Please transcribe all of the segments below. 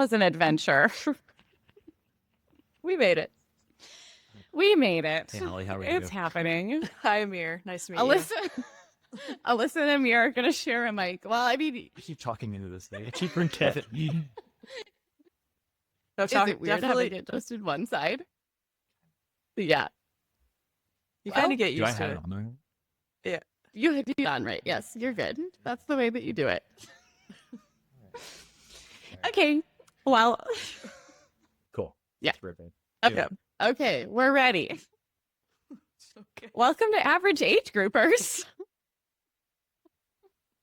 was an adventure. We made it. We made it. Hey, Holly, how are you? It's happening. Hi, Amir. Nice to meet Alyssa and Amir are going to share a mic. Well, I mean, I keep talking into this thing. I keep bringing Kevin. No, is it weird definitely. having it just in one side? Yeah. You kind of get Do used I to have it. it on there? You had it on right. Yes, you're good. That's the way that you do it. Okay. Well, Cool. Yeah. Perfect. Okay. okay, we're ready. Okay. Welcome to Average Age Groupers.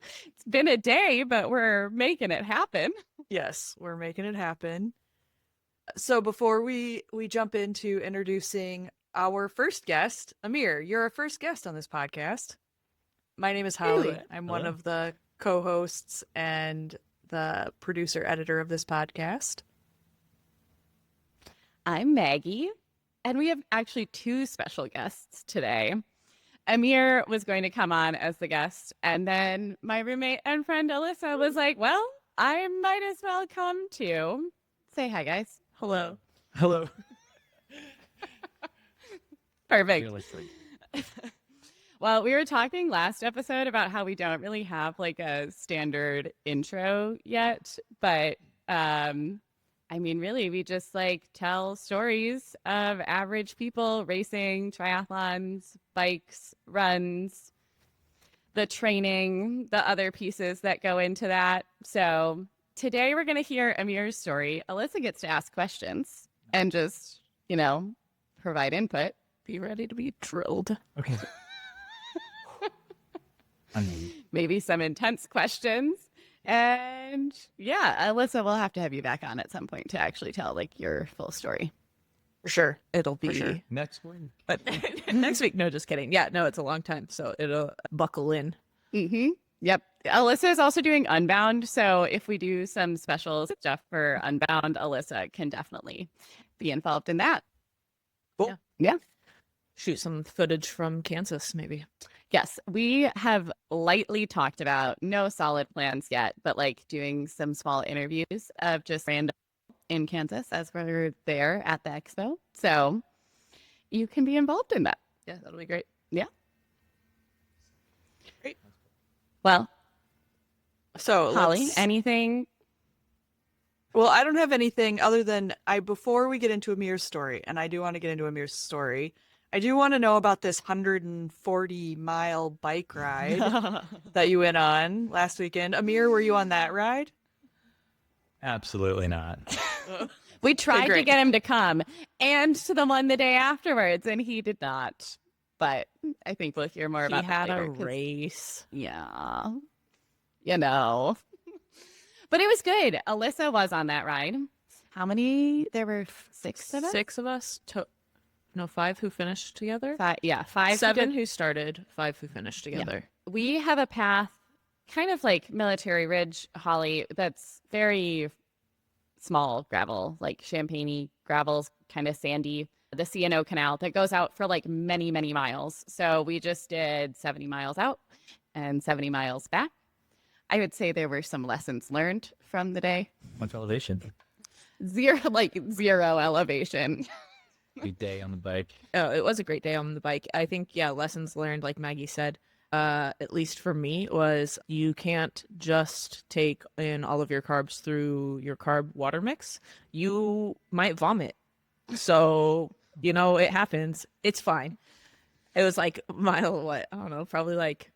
It's been a day, but we're making it happen. Yes, we're making it happen. So before we jump into introducing our first guest, Amir, you're our first guest on this podcast. My name is Holly. I'm one Hello. of the co-hosts and the producer editor of this podcast. I'm Maggie, and we have actually two special guests today. Amir was going to come on as the guest, and then my roommate and friend Alyssa was like, well, I might as well come too. Say hi, guys. Hello. Hello. Perfect. Fearlessly. Well, we were talking last episode about how we don't really have like a standard intro yet, but I mean, really, we just like tell stories of average people racing, triathlons, bikes, runs, the training, the other pieces that go into that. So today we're going to hear Amir's story. Alyssa gets to ask questions and just, provide input. Be ready to be drilled. Okay. I mean, Maybe some intense questions. And yeah, Alyssa, we'll have to have you back on at some point to actually tell like your full story. For sure. It'll be. sure. next one. But next week, no, just kidding. Yeah, no, it's a long time. So it'll buckle in. Mm-hmm. Yep. Alyssa is also doing Unbound. So if we do some special stuff for Unbound, Alyssa can definitely be involved in that. Cool. Yeah. Shoot some footage from Kansas, maybe. Yes, we have lightly talked about no solid plans yet, but like doing some small interviews of just random in Kansas as we're there at the expo. So you can be involved in that. Yeah, that'll be great. Yeah. Great. Well, So, Holly, let's- anything? Well, I don't have anything other than before we get into Amir's story, and I do want to get into Amir's story, I do want to know about this 140-mile bike ride that you went on last weekend. Amir, were you on that ride? Absolutely not. We tried to great. get him to come and to the one the day afterwards, and he did not. But I think we'll hear more about He that had a later, 'cause- race. Yeah. But it was good. Alyssa was on that ride. How many? There were six of us? 6 of us. No, 5 who finished together. Five, yeah, 5. 7 who started, 5 who finished together. We have a path, kind of like Military Ridge, Holly, that's very small gravel, like champagne-y gravels, kind of sandy. The C&O Canal that goes out for like many, many miles. So we just did 70 miles out and 70 miles back. I would say there were some lessons learned from the day. Much elevation. Zero elevation. Good day on the bike. Oh, it was a great day on the bike. I think, yeah, lessons learned, like Maggie said, at least for me, was you can't just take in all of your carbs through your carb water mix. You might vomit. So, it happens. It's fine. It was like mile, I don't know, probably like,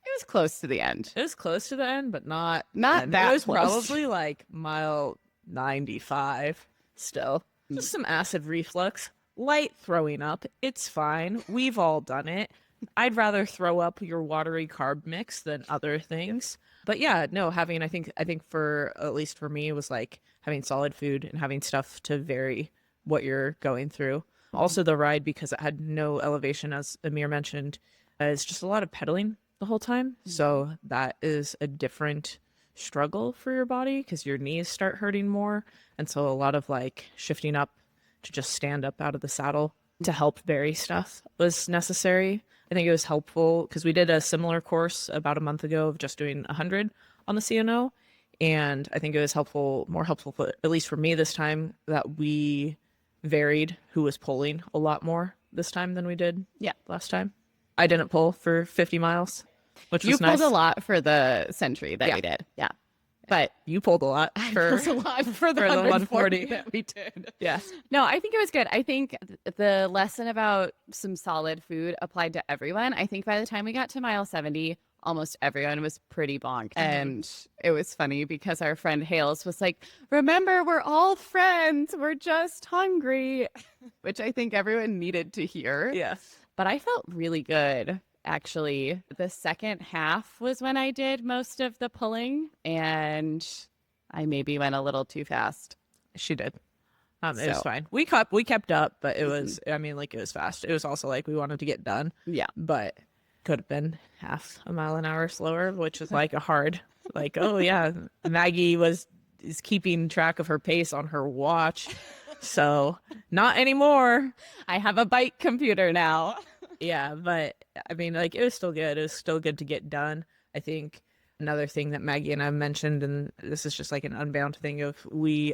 It was close to the end. it was close to the end, but not Not end. that It was close. probably like mile 95 still. Just some acid reflux, light throwing up. It's fine. We've all done it. I'd rather throw up your watery carb mix than other things. But yeah, no, I think for, at least for me, it was like having solid food and having stuff to vary what you're going through. Also the ride, because it had no elevation, as Amir mentioned, is just a lot of pedaling the whole time. So that is a different struggle for your body because your knees start hurting more. And so a lot of like shifting up to just stand up out of the saddle to help vary stuff was necessary. I think it was helpful because we did a similar course about a month ago of just doing 100 on the C&O. And I think it was more helpful, at least for me this time, that we varied who was pulling a lot more this time than we did last time. I didn't pull for 50 miles, which was nice. You pulled a lot for the century that we did. Yeah. But you pulled a lot for the 140 that we did. Yes. No, I think it was good. I think the lesson about some solid food applied to everyone. I think by the time we got to mile 70, almost everyone was pretty bonked. And it was funny because our friend Hales was like, remember, we're all friends. We're just hungry, which I think everyone needed to hear. Yes. But I felt really good. Actually, the second half was when I did most of the pulling, and I maybe went a little too fast. She did. It was fine. We kept up, but it was, I mean, like, it was fast. It was also like we wanted to get done. Yeah. But could have been half a mile an hour slower, which is like a hard, like, oh yeah, Maggie is keeping track of her pace on her watch. So not anymore. I have a bike computer now. Yeah, but I mean, like, it was still good. It was still good to get done. I think another thing that Maggie and I mentioned, and this is just like an unbound thing, of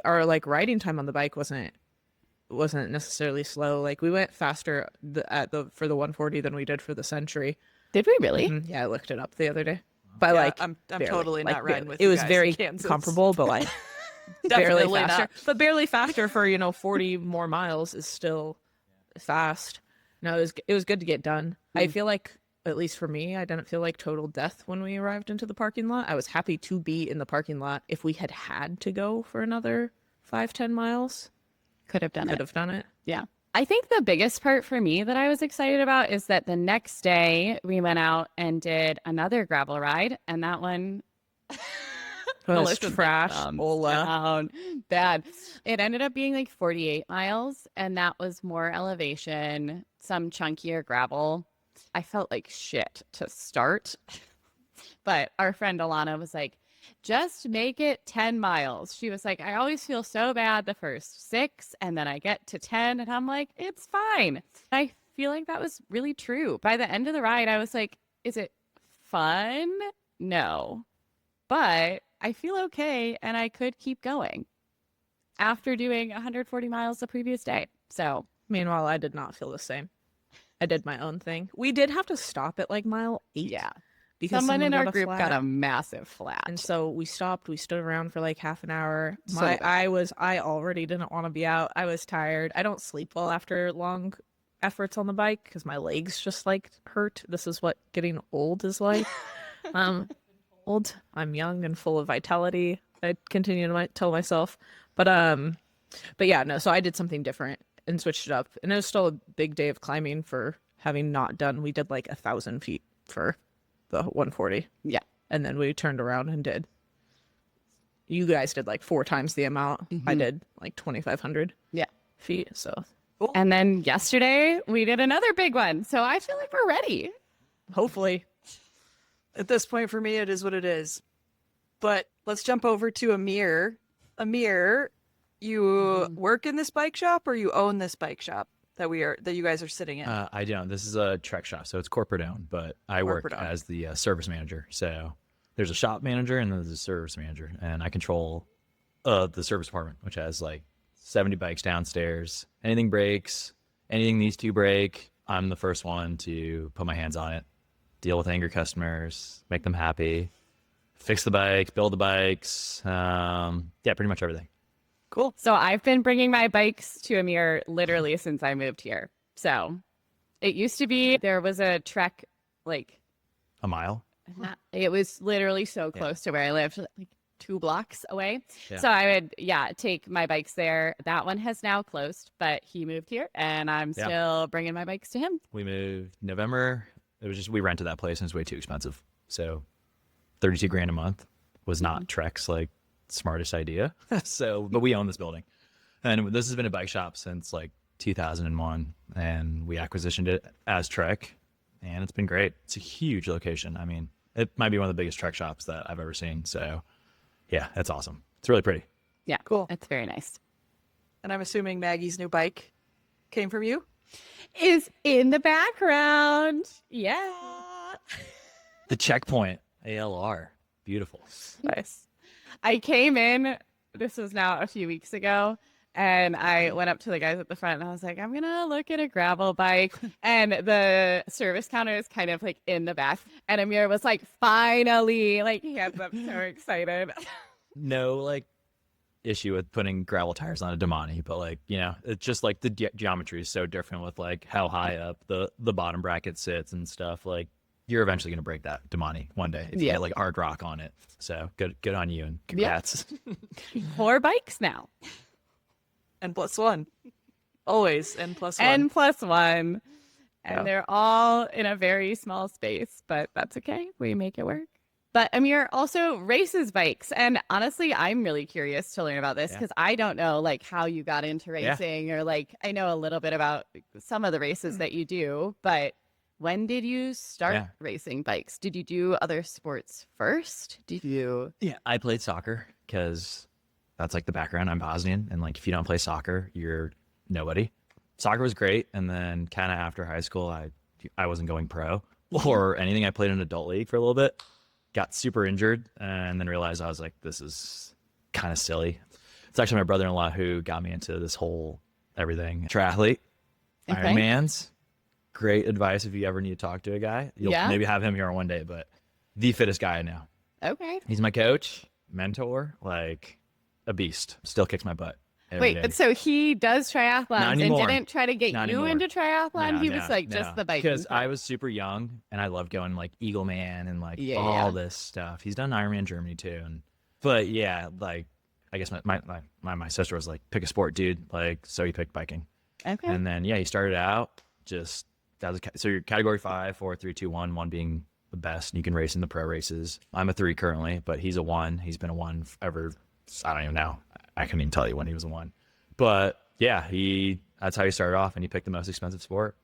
our like riding time on the bike wasn't necessarily slow. Like, we went faster for the 140 than we did for the century. Did we really? Mm-hmm. Yeah, I looked it up the other day. But like, I'm barely, totally like, not riding barely. with it you was guys very in Kansas. comparable, but like barely Definitely faster. not. But barely faster for 40 more miles is still fast. No, it was good to get done. I feel like, at least for me, I didn't feel like total death when we arrived into the parking lot. I was happy to be in the parking lot. If we had to go for another 5-10 miles, Could have done it. Yeah. I think the biggest part for me that I was excited about is that the next day we went out and did another gravel ride, and that one was trash. down bad. It ended up being like 48 miles, and that was more elevation, some chunkier gravel. I felt like shit to start, but our friend Alana was like, just make it 10 miles. She was like, I always feel so bad the first 6, and then I get to 10, and I'm like, it's fine. I feel like that was really true. By the end of the ride, I was like, is it fun? No. But I feel okay, and I could keep going after doing 140 miles the previous day. So, Meanwhile, I did not feel the same. I did my own thing. We did have to stop at like mile 8. yeah. Because Someone in our got a group flat. got a massive flat. And so we stopped. We stood around for like half an hour. So- I already didn't want to be out. I was tired. I don't sleep well after long efforts on the bike because my legs just like hurt. This is what getting old is like. Old. I'm young and full of vitality. I continue to tell myself. But yeah, no. So I did something different and switched it up. And it was still a big day of climbing for having not done. We did like 1,000 feet for the 140. Yeah. And then we turned around and you guys did like 4 times the amount. I did like 2,500 feet. So And then yesterday we did another big one. So I feel like we're ready. hopefully. At this point, for me, it is what it is. But let's jump over to Amir. Amir, you work in this bike shop, or you own this bike shop that you guys are sitting in? I don't. This is a Trek shop, so it's corporate owned, but I work Corporate owned. as the service manager. So there's a shop manager and then there's a service manager, and I control the service department, which has like 70 bikes downstairs. Anything breaks, anything needs to break, I'm the first one to put my hands on it, deal with angry customers, make them happy, fix the bikes, build the bikes. Yeah, pretty much everything. Cool. So I've been bringing my bikes to Amir literally since I moved here. So it used to be there was a Trek, like, A mile. it was literally so close to where I lived, like 2 blocks away. Yeah. So I would, take my bikes there. That one has now closed, but he moved here and I'm Yeah. still bringing my bikes to him. We moved November. It was just, we rented that place and it's way too expensive. So 32 grand a month was not Trek's like smartest idea. But we own this building, and this has been a bike shop since like 2001, and we acquisitioned it as Trek, and it's been great. It's a huge location. I mean, it might be one of the biggest Trek shops that I've ever seen. So yeah, that's awesome. It's really pretty. Yeah. Cool. It's very nice. And I'm assuming Maggie's new bike came from you? Is in the background. Yeah. The Checkpoint ALR, beautiful. Nice. I came in, this was now a few weeks ago, and I went up to the guys at the front and I was like, I'm gonna look at a gravel bike. And the service counter is kind of like in the back. And Amir was like, finally, like he has up so excited. No, like, issue with putting gravel tires on a Damani, but like, you know, it's just like the geometry is so different with like how high up the bottom bracket sits and stuff. Like, you're eventually gonna break that Damani one day if you get like hard rock on it. So good on you and congrats. 4 bikes now. N+1. Always N+1. N+1. And Yeah. they're all in a very small space, but that's okay. We make it work. But Amir also races bikes. And honestly, I'm really curious to learn about this because I don't know like how you got into racing or like I know a little bit about some of the races that you do, but when did you start racing bikes? Did you do other sports first? Did you? Yeah, I played soccer because that's like the background. I'm Bosnian, and like if you don't play soccer, you're nobody. Soccer was great, and then kind of after high school, I wasn't going pro or anything. I played in an adult league for a little bit, got super injured, and then realized I was like, this is kind of silly. It's actually my brother-in-law who got me into this whole everything triathlete. Okay. Ironmans. Great advice if you ever need to talk to a guy. You'll maybe have him here on one day, but the fittest guy I know. Okay. He's my coach, mentor, like a beast. Still kicks my butt. every day. Wait, so he does triathlons and anymore. didn't try to get Not you anymore. into triathlon? He was like No. just the bike. Because I was super young and I loved going like Eagle Man and like all this stuff. He's done Ironman Germany too. But yeah, like I guess my sister was like, pick a sport, dude. Like, so he picked biking. Okay. And then he started out just so you're category 5, 4, 3, 2, 1, 1 being the best. And you can race in the pro races. I'm a 3 currently, but he's a 1. He's been a 1 ever. I don't even know. I couldn't even tell you when he was a 1. But yeah, that's how he started off, and he picked the most expensive sport.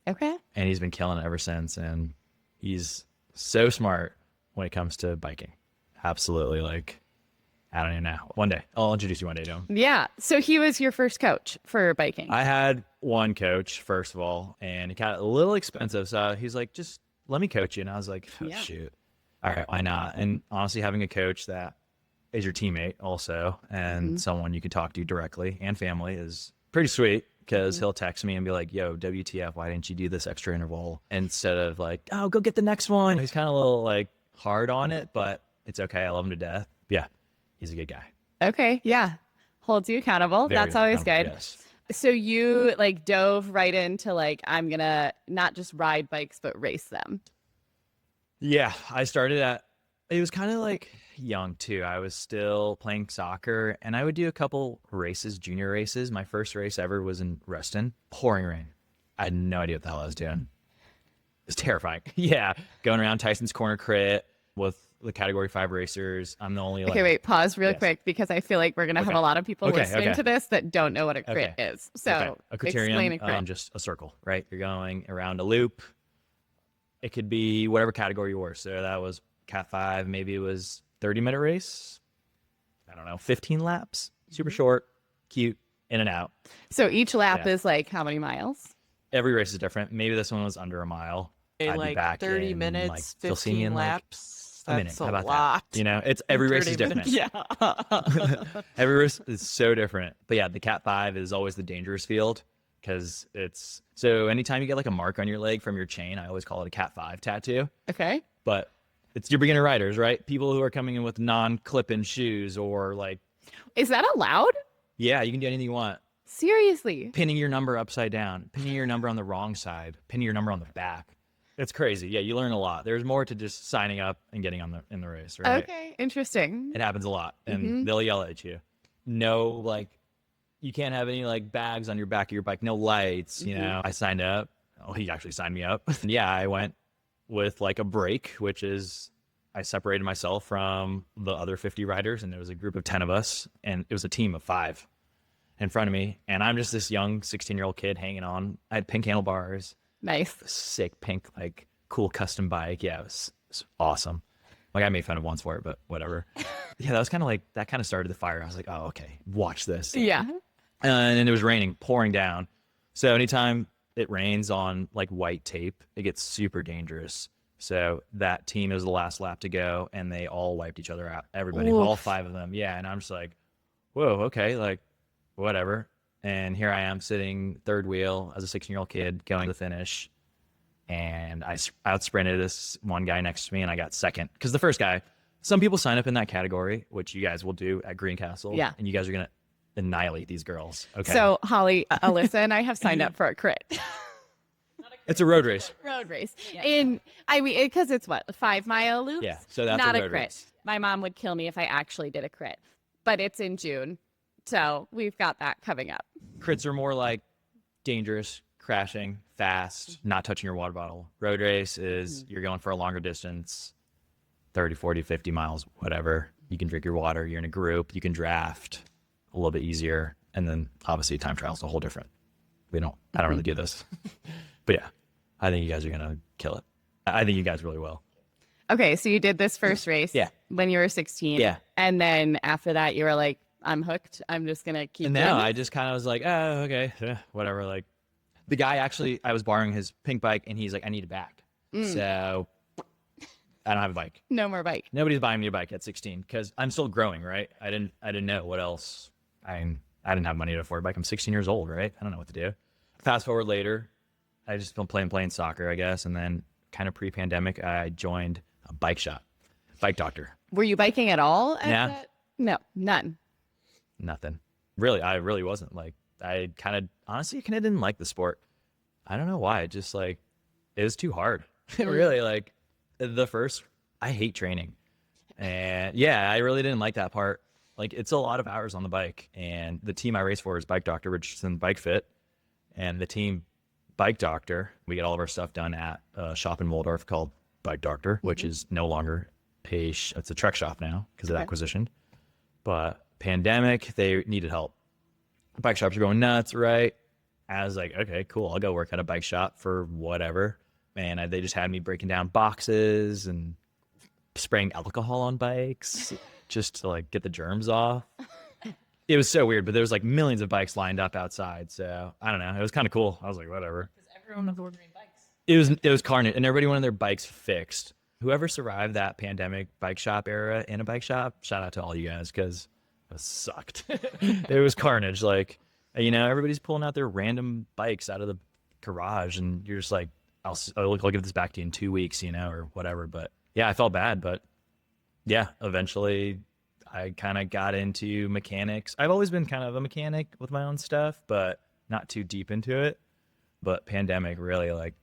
Okay. And he's been killing it ever since. And he's so smart when it comes to biking. Absolutely. Like, I don't even know. One day. I'll introduce you one day to him. Yeah. So he was your first coach for biking. I had one coach, first of all, and it got a little expensive. So he's like, just let me coach you. And I was like, oh, shoot. All right, why not? And honestly, having a coach that is your teammate also and someone you can talk to directly and family is pretty sweet, because he'll text me and be like, yo, WTF, why didn't you do this extra interval? Instead of like, oh, go get the next one. He's kind of a little like hard on it, but it's okay. I love him to death. Yeah, he's a good guy. Okay. Yeah. Holds you accountable. Very That's always good. Yes. So you like dove right into like, I'm going to not just ride bikes, but race them. Yeah, I started it was kind of like young too. I was still playing soccer and I would do a couple races, junior races. My first race ever was in Reston, pouring rain. I had no idea what the hell I was doing. It was terrifying. Yeah, going around Tyson's Corner crit with the category 5 racers. I'm the only Okay, wait, pause real quick because I feel like we're going to have a lot of people listening to this that don't know what a crit is. So a explain a criterium, crit. just a circle, right? You're going around a loop. It could be whatever category you were. So that was Cat 5, maybe it was 30-minute race. I don't know, 15 laps. Super short, cute, in and out. So each lap is like how many miles? Every race is different. Maybe this one was under a mile. I'd be Like back 30 in, minutes, like, you'll see me 15 in, like, laps. a minute. That's How a about lot. that? You know, it's every race is 30 different. minutes. Yeah. Every race is so different. But yeah, the Cat 5 is always the dangerous field, because it's so anytime you get like a mark on your leg from your chain, I always call it a Cat 5 tattoo. Okay. But it's your beginner riders, right? People who are coming in with non-clip-in shoes, or like, Is that allowed? yeah, you can do anything you want. Seriously? Pinning your number upside down, pinning your number on the wrong side, pinning your number on the back. It's crazy. Yeah, you learn a lot. There's more to just signing up and getting in the race, right? Okay, interesting. It happens a lot, and they'll yell at you. No, like, you can't have any like bags on your back of your bike. No lights. You know, I signed up. Oh, he actually signed me up. Yeah, I went with like a break, which is I separated myself from the other 50 riders, and there was a group of 10 of us, and it was a team of 5 in front of me, and I'm just this young 16-year-old kid hanging on. I had pink handlebars, Nice. sick pink, like cool custom bike. Yeah, it was awesome. Like, I made fun of once for it, but whatever. Yeah, that was kind of like, that kind of started the fire. I was like, oh, okay, watch this. Yeah. And it was raining, pouring down. So anytime it rains on like white tape, it gets super dangerous. So that team was the last lap to go, and they all wiped each other out. Everybody, Oof. all 5 of them. Yeah, and I'm just like, whoa, okay, like, whatever. And here I am sitting third wheel as a 16-year-old kid going to the finish, and I out sprinted this one guy next to me, and I got second. Because the first guy, some people sign up in that category, which you guys will do at Greencastle. Yeah. And you guys are going to annihilate these girls. Okay. So Holly, Alyssa, and I have signed up for a crit. It's a road race. Road race. Because it's what, a 5-mile loop? Yeah. So that's not a a road crit. race. My mom would kill me if I actually did a crit, but it's in June. So we've got that coming up. Crits are more like dangerous, crashing, fast, not touching your water bottle. Road race is you're going for a longer distance, 30, 40, 50 miles, whatever. You can drink your water. You're in a group. You can draft a little bit easier. And then obviously time trial is a whole different. I don't really do this. But yeah, I think you guys are going to kill it. I think you guys really will. Okay, so you did this first race Yeah. when you were 16. Yeah. And then after that, you were like, I'm hooked. I'm just going to keep And doing now this. I just kind of was like, oh, okay, whatever. Like the guy actually, I was borrowing his pink bike, and he's like, I need it back. So I don't have a bike. No more bike. Nobody's buying me a bike at 16 because I'm still growing, right? I didn't know what else. I didn't have money to afford a bike. I'm 16 years old, right? I don't know what to do. Fast forward later, I just been playing soccer, I guess, and then kind of pre-pandemic, I joined a bike shop, Bike Doctor. Were you biking at all? Yeah. No, none. Nothing. Really, I really wasn't. Like, I honestly didn't like the sport. I don't know why. It just like, it was too hard. Really, like I hate training. And yeah, I really didn't like that part. Like, it's a lot of hours on the bike. And the team I race for is Bike Doctor Richardson Bike Fit. And the team Bike Doctor, we get all of our stuff done at a shop in Waldorf called Bike Doctor, which is no longer it's a Trek shop now because of the acquisition. But pandemic, they needed help. Bike shops are going nuts, right? I was like, okay, cool. I'll go work at a bike shop for whatever. And they just had me breaking down boxes and spraying alcohol on bikes just to like get the germs off. It was so weird, but there was like millions of bikes lined up outside. So I don't know. It was kind of cool. I was like, whatever. Because everyone was ordering bikes. It was carnage, and everybody wanted their bikes fixed. Whoever survived that pandemic bike shop era in a bike shop, shout out to all you guys because it sucked. It was carnage. Like, everybody's pulling out their random bikes out of the garage, and you're just like, I'll give this back to you in 2 weeks, or whatever. But yeah, I felt bad, but yeah, eventually I kind of got into mechanics. I've always been kind of a mechanic with my own stuff, but not too deep into it. But pandemic really, like,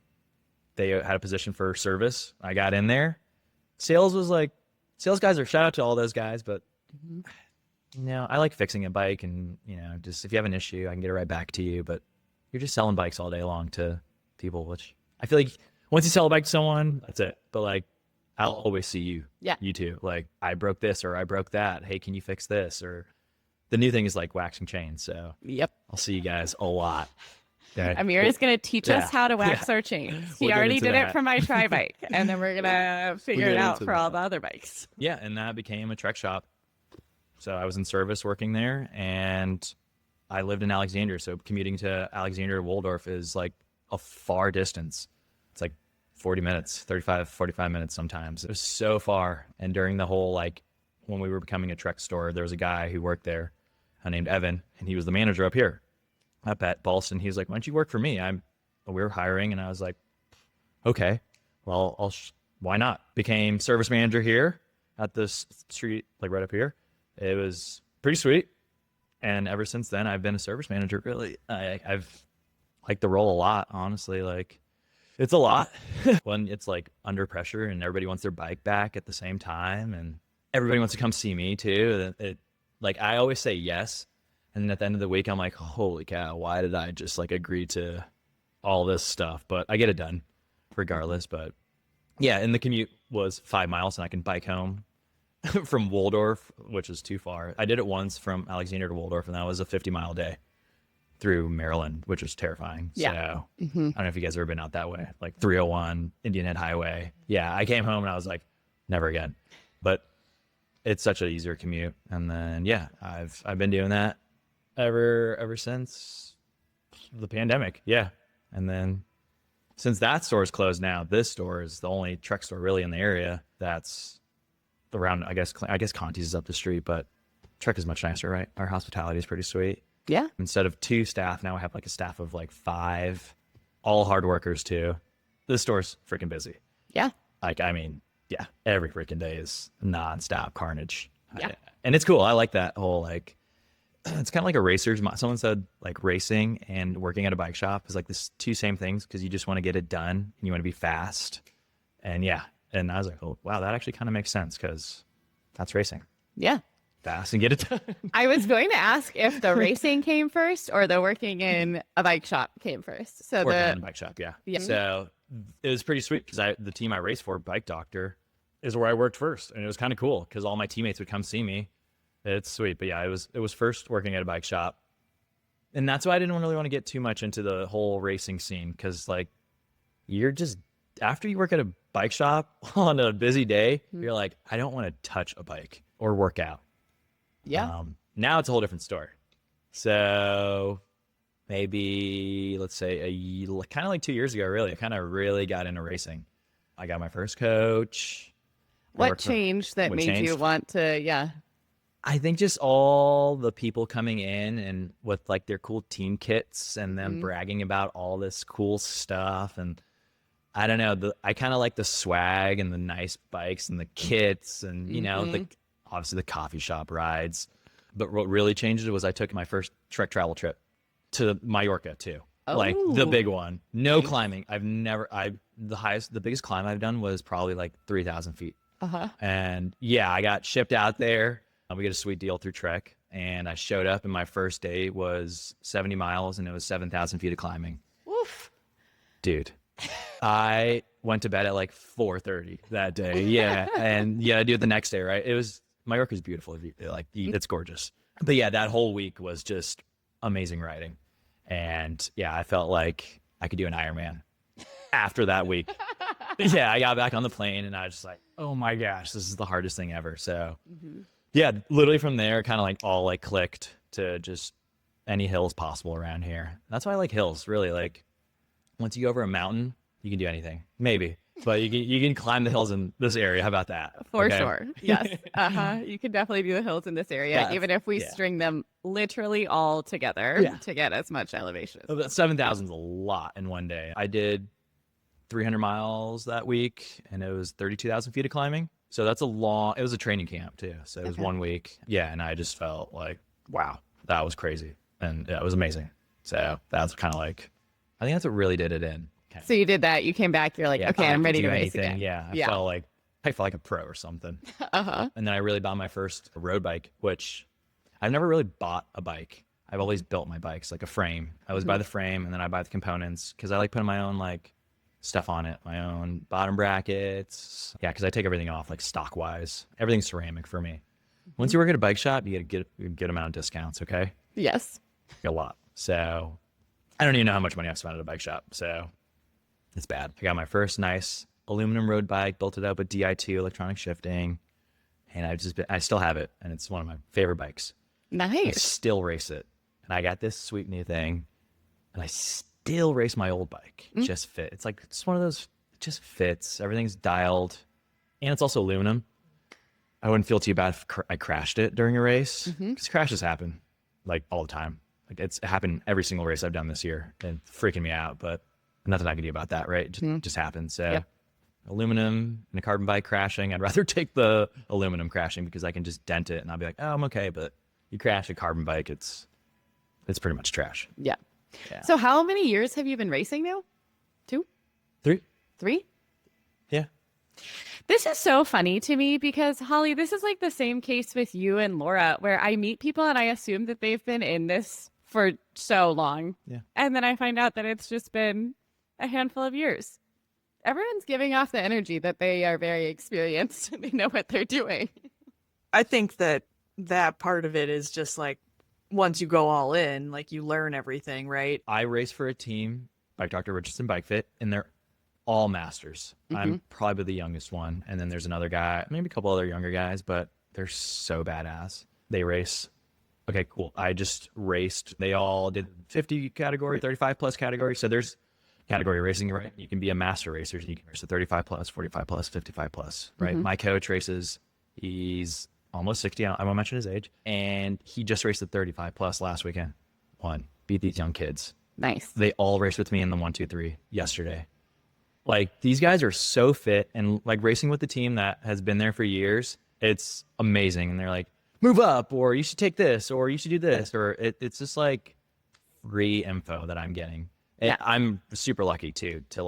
they had a position for service. I got in there. Sales guys are, shout out to all those guys, but I like fixing a bike, and just if you have an issue, I can get it right back to you. But you're just selling bikes all day long to people, which I feel like once you sell a bike to someone, that's it. But like, I'll always see you. Yeah. You too. Like, I broke this or I broke that. Hey, can you fix this? Or the new thing is like waxing chains. So Yep. I'll see you guys a lot. Yeah. Amir is going to teach us how to wax Yeah. our chains. We'll He get already into did it that. for my tri bike, and then we're going to figure get it out into for that. all the other bikes. Yeah, and that became a Trek shop. So I was in service working there, and I lived in Alexandria. So commuting to Alexandria to Waldorf is like a far distance. It's like 40 minutes, 35, 45 minutes sometimes. It was so far. And during the whole, like, when we were becoming a Trek store, there was a guy who worked there named Evan, and he was the manager up here, up at Ballston. He was like, why don't you work for me? We were hiring, and I was like, okay, well, why not? Became service manager here at this street, like right up here. It was pretty sweet. And ever since then, I've been a service manager. Really, I've liked the role a lot, honestly. Like, it's a lot when it's like under pressure and everybody wants their bike back at the same time, and everybody wants to come see me too. Like, I always say yes, and then at the end of the week, I'm like, holy cow, why did I just like agree to all this stuff? But I get it done regardless. But yeah, and the commute was 5 miles, and I can bike home from Waldorf, which is too far. I did it once from Alexandria to Waldorf, and that was a 50-mile day through Maryland, which was terrifying. Yeah. So I don't know if you guys have ever been out that way, like 301 Indian Head Highway. Yeah, I came home and I was like, never again. But it's such an easier commute. And then yeah, I've been doing that ever since the pandemic. Yeah. And then since that store is closed now, this store is the only Trek store really in the area that's around. I guess Conti's is up the street, but Trek is much nicer, right? Our hospitality is pretty sweet. Yeah. Instead of 2 staff, now I have like a staff of like 5, all hard workers too. This store's freaking busy. Yeah. Like, I mean, yeah, every freaking day is nonstop carnage. Yeah. And it's cool. I like that whole, like, it's kind of like a racer's. Someone said like racing and working at a bike shop is like this 2 same things, because you just want to get it done and you want to be fast. And yeah. And I was like, oh, wow, that actually kind of makes sense, because that's racing. Yeah. Fast and get it done. I was going to ask if the racing came first or the working in a bike shop came first. So Working in a bike shop, yeah. Yeah. So it was pretty sweet, because the team I raced for, Bike Doctor, is where I worked first. And it was kind of cool, because all my teammates would come see me. It's sweet. But yeah, it was first working at a bike shop. And that's why I didn't really want to get too much into the whole racing scene, because like you're just, after you work at a bike shop on a busy day, you're like, I don't want to touch a bike or work out. yeah. Now it's a whole different story. So maybe, let's say kind of like 2 years ago, really, I kind of really got into racing. I got my first coach. What changed that what made you changed? want to, yeah. I think just all the people coming in and with like their cool team kits and them bragging about all this cool stuff. And I don't know, I kind of like the swag and the nice bikes and the kits and, you know, obviously the coffee shop rides. But what really changed it was I took my first Trek travel trip to Mallorca too. Like the big one. No climbing. The biggest climb I've done was probably like 3,000 feet. And yeah, I got shipped out there. We get a sweet deal through Trek, and I showed up, and my first day was 70 miles, and it was 7,000 feet of climbing. Oof. Dude, I went to bed at like 4:30 that day. Yeah, and yeah, I do it the next day, right? Mallorca's beautiful. Like, it's gorgeous. But yeah, that whole week was just amazing riding, and yeah, I felt like I could do an Ironman after that week. Yeah, I got back on the plane, and I was just like, oh my gosh, this is the hardest thing ever. So. Yeah, literally from there, kind of like all like clicked to just any hills possible around here. That's why I like hills, really. Like, once you go over a mountain, you can do anything, maybe, but you can climb the hills in this area. How about that? For Okay? sure. Yes. You can definitely do the hills in this area, Yeah, even if we yeah. string them literally all together Yeah. to get as much elevation. 7,000 is a lot in one day. I did 300 miles that week, and it was 32,000 feet of climbing. So it was a training camp too. So it was 1 week. Yeah. And I just felt like, wow, that was crazy. And yeah, it was amazing. So that's kind of like, I think that's what really did it in. Okay. So you did that. You came back. You're like, Yeah, okay, I I'm could ready do to race anything. again. Yeah. I felt like a pro or something. And then I really bought my first road bike, which I've never really bought a bike. I've always built my bikes, like a frame. I always buy the frame, and then I buy the components, because I like putting my own like stuff on it, my own bottom brackets. Yeah, because I take everything off like stock wise. Everything's ceramic for me. Once you work at a bike shop, you get a good amount of discounts, okay? Yes. A lot. So I don't even know how much money I've spent at a bike shop. So it's bad. I got my first nice aluminum road bike, built it up with DI2 electronic shifting, and I still have it, and it's one of my favorite bikes. I Nice. still race it. And I got this sweet new thing, and I still race my old bike. It just fit. It's like, it's one of those, it just fits. Everything's dialed, and it's also aluminum. I wouldn't feel too bad if I crashed it during a race, because crashes happen like all the time. Like, it happened every single race I've done this year, and it's freaking me out, but nothing I can do about that, right? It just happens. So Yep. aluminum and a carbon bike crashing, I'd rather take the aluminum crashing, because I can just dent it and I'll be like, oh, I'm okay. But you crash a carbon bike, it's pretty much trash. Yeah. Yeah. So how many years have you been racing now? 2? 3? 3? Yeah. This is so funny to me because, Holly, this is like the same case with you and Laura, where I meet people and I assume that they've been in this for so long. Yeah. And then I find out that it's just been a handful of years. Everyone's giving off the energy that they are very experienced and they know what they're doing. I think that part of it is just like, once you go all in, like, you learn everything, right? I race for a team, Bike Dr. Richardson Bike Fit, and they're all masters. I'm probably the youngest one. And then there's another guy, maybe a couple other younger guys, but they're so badass. They race. Okay, cool. I just raced. They all did 50 category, 35 plus category. So there's category racing, right? You can be a master racer. You can race a 35 plus, 45 plus, 55 plus, right? My coach races, he's almost 60. I won't mention his age. And he just raced the 35 plus last weekend. Won. Beat these young kids. Nice. They all raced with me in the 1, 2, 3 yesterday. Like, these guys are so fit, and like racing with the team that has been there for years, it's amazing. And they're like, move up, or you should take this, or you should do this, or it's just like free info that I'm getting. And Yeah. I'm super lucky too to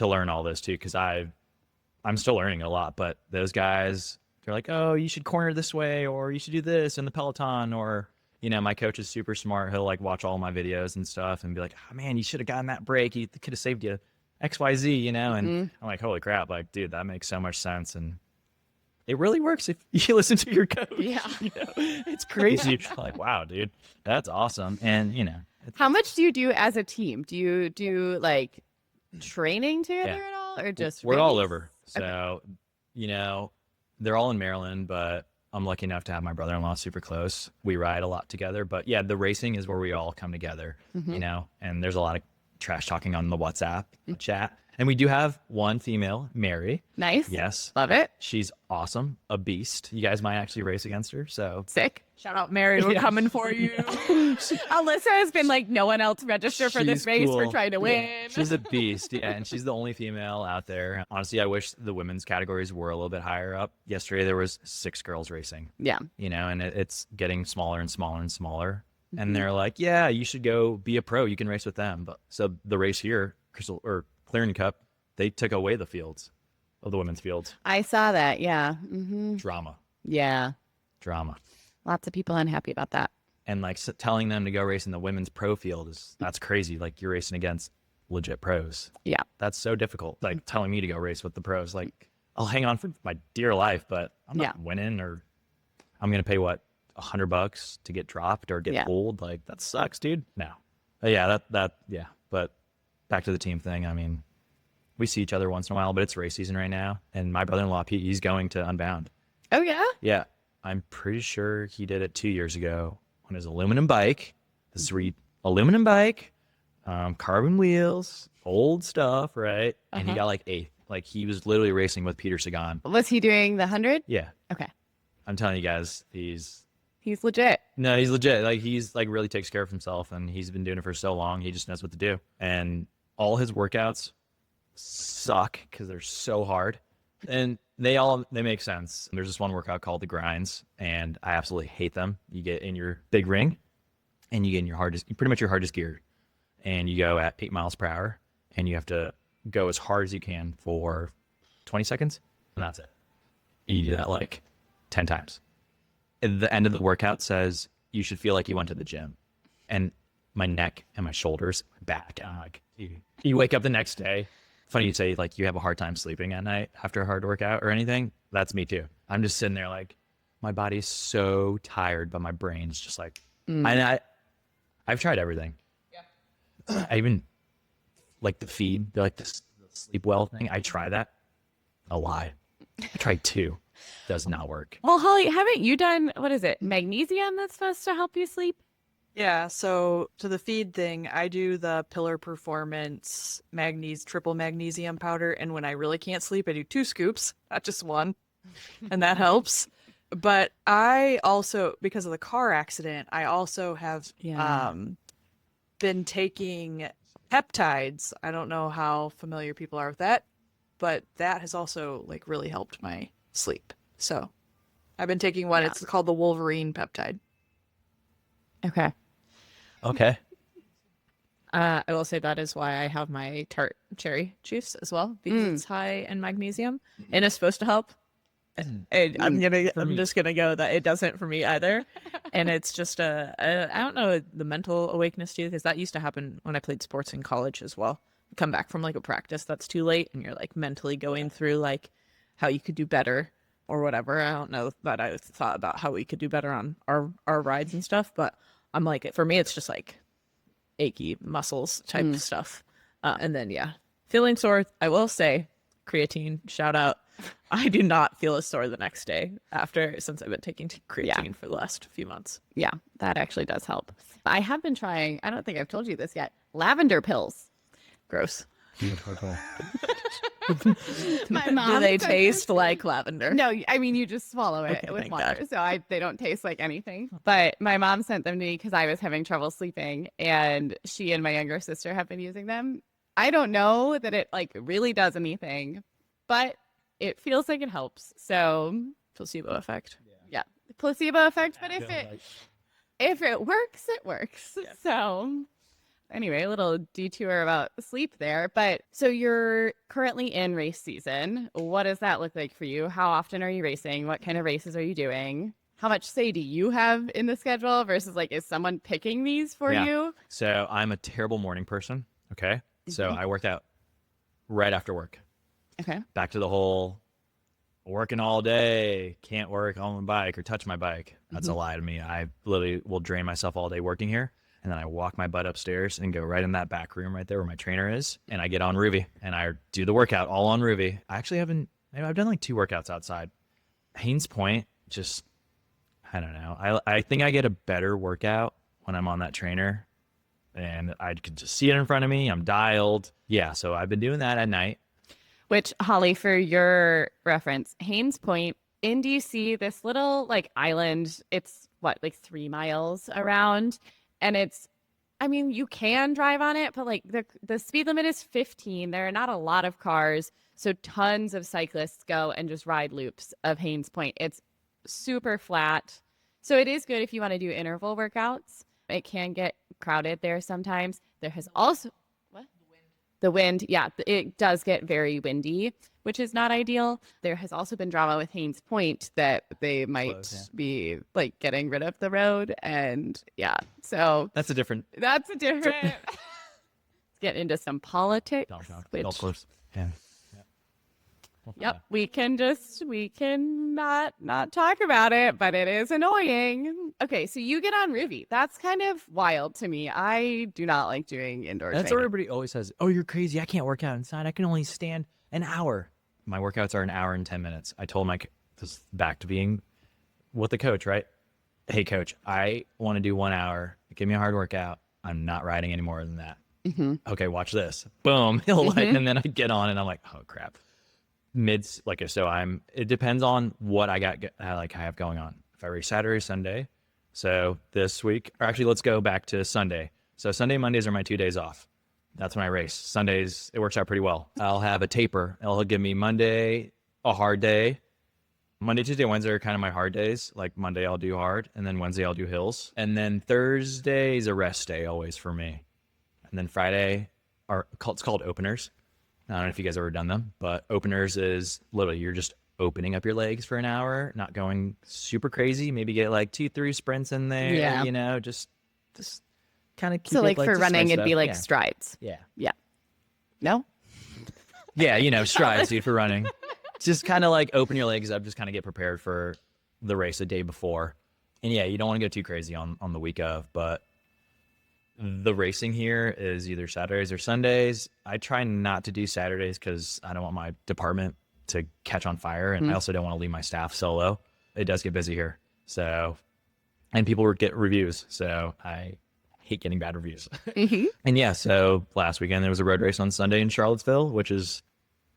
learn all this too, because I'm still learning a lot. But those guys, they're like, oh, you should corner this way, or you should do this in the Peloton, or my coach is super smart. He'll like watch all my videos and stuff and be like, oh man, you should have gotten that break. He could have saved you XYZ, and I'm like, holy crap, like, dude, that makes so much sense. And it really works if you listen to your coach. Yeah. It's crazy. Like, wow, dude, that's awesome. And How much do you do as a team? Do you do like training together at all, or just we're all race? over. So, they're all in Maryland, but I'm lucky enough to have my brother-in-law super close. We ride a lot together, but yeah, the racing is where we all come together, and there's a lot of trash talking on the WhatsApp chat. And we do have one female, Mary. Nice. Yes. Love it. She's awesome. A beast. You guys might actually race against her. So Sick. Shout out, Mary. We're coming for you. Alyssa has been like, no one else register for this She's race. We're cool. trying to win. She's a beast. Yeah, and she's the only female out there. Honestly, I wish the women's categories were a little bit higher up. Yesterday, there was 6 girls racing. Yeah. And it's getting smaller and smaller and smaller. And they're like, yeah, you should go be a pro. You can race with them. But so the race here, Clarendon Cup, they took away the fields of the women's fields. I saw that. Yeah. Drama. Yeah. Lots of people unhappy about that. And like telling them to go race in the women's pro field that's crazy. Like, you're racing against legit pros. Yeah. That's so difficult. Like, telling me to go race with the pros. Like, I'll hang on for my dear life, but I'm not winning, or I'm going to pay $100 to get dropped or get pulled. Like, that sucks, dude. No. Yeah, yeah. But back to the team thing. I mean, we see each other once in a while, but it's race season right now. And my brother-in-law, he's going to Unbound. Oh, yeah? Yeah. I'm pretty sure he did it 2 years ago on his aluminum bike. This is aluminum bike, carbon wheels, old stuff, right? And he got like 8th. Like, he was literally racing with Peter Sagan. Was he doing the 100? Yeah. Okay. I'm telling you guys, He's legit. No, he's legit. Like, he's like really takes care of himself, and he's been doing it for so long. He just knows what to do. And all his workouts suck because they're so hard, and they make sense. There's this one workout called the grinds, and I absolutely hate them. You get in your big ring, and you get in your pretty much your hardest gear, and you go at 8 miles per hour, and you have to go as hard as you can for 20 seconds, and that's it. You do that like 10 times. At the end of the workout says you should feel like you went to the gym, and my neck and my shoulders, my back, and I'm like, you wake up the next day. Funny you say like you have a hard time sleeping at night after a hard workout or anything. That's me too. I'm just sitting there like, my body's so tired, but my brain's just like, and I've tried everything. Yeah. I even like the feed, like the sleep well thing. I try that. A lie. I tried 2. Does not work. Well, Holly, haven't you done, what is it, magnesium that's supposed to help you sleep? Yeah, so to the feed thing, I do the Pillar Performance triple magnesium powder, and when I really can't sleep, I do 2 scoops, not just 1, and that helps. But I also, because of the car accident, I also have been taking peptides. I don't know how familiar people are with that, but that has also like really helped my sleep. So I've been taking one. It's called the Wolverine peptide. Okay. I will say that is why I have my tart cherry juice as well, because it's high in magnesium and it's supposed to help. And I'm just gonna go that it doesn't for me either. And it's just I don't know, the mental awakeness too, because that used to happen when I played sports in college as well. Come back from like a practice that's too late, and you're like mentally going through like how you could do better or whatever. I don't know that I thought about how we could do better on our rides and stuff, but I'm like, for me, it's just like achy muscles type of stuff. And then, feeling sore. I will say, creatine, shout out. I do not feel as sore the next day since I've been taking creatine for the last few months. Yeah, that actually does help. I have been trying, I don't think I've told you this yet, lavender pills. Gross. My Do mom they said taste like lavender? No, I mean you just swallow it Okay, with thank water, God. so they don't taste like anything. But my mom sent them to me because I was having trouble sleeping, and she and my younger sister have been using them. I don't know that it like really does anything, but it feels like it helps. So Placebo effect. yeah, placebo effect. But if it works, it works. Yeah. So anyway, a little detour about sleep there. But so you're currently in race season. What does that look like for you? How often are you racing? What kind of races are you doing? How much say do you have in the schedule versus like, is someone picking these for Yeah. you? So I'm a terrible morning person. Okay. So I worked out right after work. Okay. Back to the whole working all day, can't work on my bike or touch my bike. That's a lie to me. I literally will drain myself all day working here. And then I walk my butt upstairs and go right in that back room right there where my trainer is. And I get on Ruby and I do the workout all on Ruby. I actually I've done like 2 workouts outside. Hains Point, just, I don't know. I think I get a better workout when I'm on that trainer. And I could just see it in front of me. I'm dialed. Yeah, so I've been doing that at night. Which, Holly, for your reference, Hains Point in DC, this little like island, it's what, like 3 miles around. And it's, I mean, you can drive on it, but like the speed limit is 15. There are not a lot of cars. So tons of cyclists go and just ride loops of Hains Point. It's super flat. So it is good if you want to do interval workouts. It can get crowded there sometimes. There has also the wind. Yeah, it does get very windy, which is not ideal. There has also been drama with Hains Point that they might be like getting rid of the road. And yeah, so That's a different let's get into some politics. golf course. Yeah. Yep, we can not talk about it, but it is annoying. Okay, so you get on Ruby. That's kind of wild to me. I do not like doing indoor That's what training. everybody always says. Oh, you're crazy. I can't work out inside. I can only stand an hour. My workouts are an hour and 10 minutes. I told this back to being with the coach, right? Hey, coach, I want to do 1 hour. Give me a hard workout. I'm not riding any more than that. Okay, watch this. Boom. He'll and then I get on and I'm like, oh, crap. It depends on what I have going on. If I race Saturday, Sunday. So this week, or actually let's go back to Sunday. So Sunday, Mondays are my 2 days off. That's when I race. Sundays, it works out pretty well. I'll have a taper. It'll give me Monday, a hard day. Monday, Tuesday, Wednesday are kind of my hard days. Like Monday, I'll do hard. And then Wednesday, I'll do hills. And then Thursday is a rest day always for me. And then Friday, it's called openers. I don't know if you guys have ever done them, but openers is literally you're just opening up your legs for an hour, not going super crazy. Maybe get like 2-3 sprints in there. Yeah. Just kind of keep So it like for just running, spice it'd it be up. like strides. Yeah. No? Yeah, strides, dude, for running. Just kind of like open your legs up, just kind of get prepared for the race the day before. And yeah, you don't want to go too crazy on the week of, but the racing here is either Saturdays or Sundays. I try not to do Saturdays because I don't want my department to catch on fire. And I also don't want to leave my staff solo. It does get busy here. So, and people get reviews. So I hate getting bad reviews. And yeah, so last weekend there was a road race on Sunday in Charlottesville,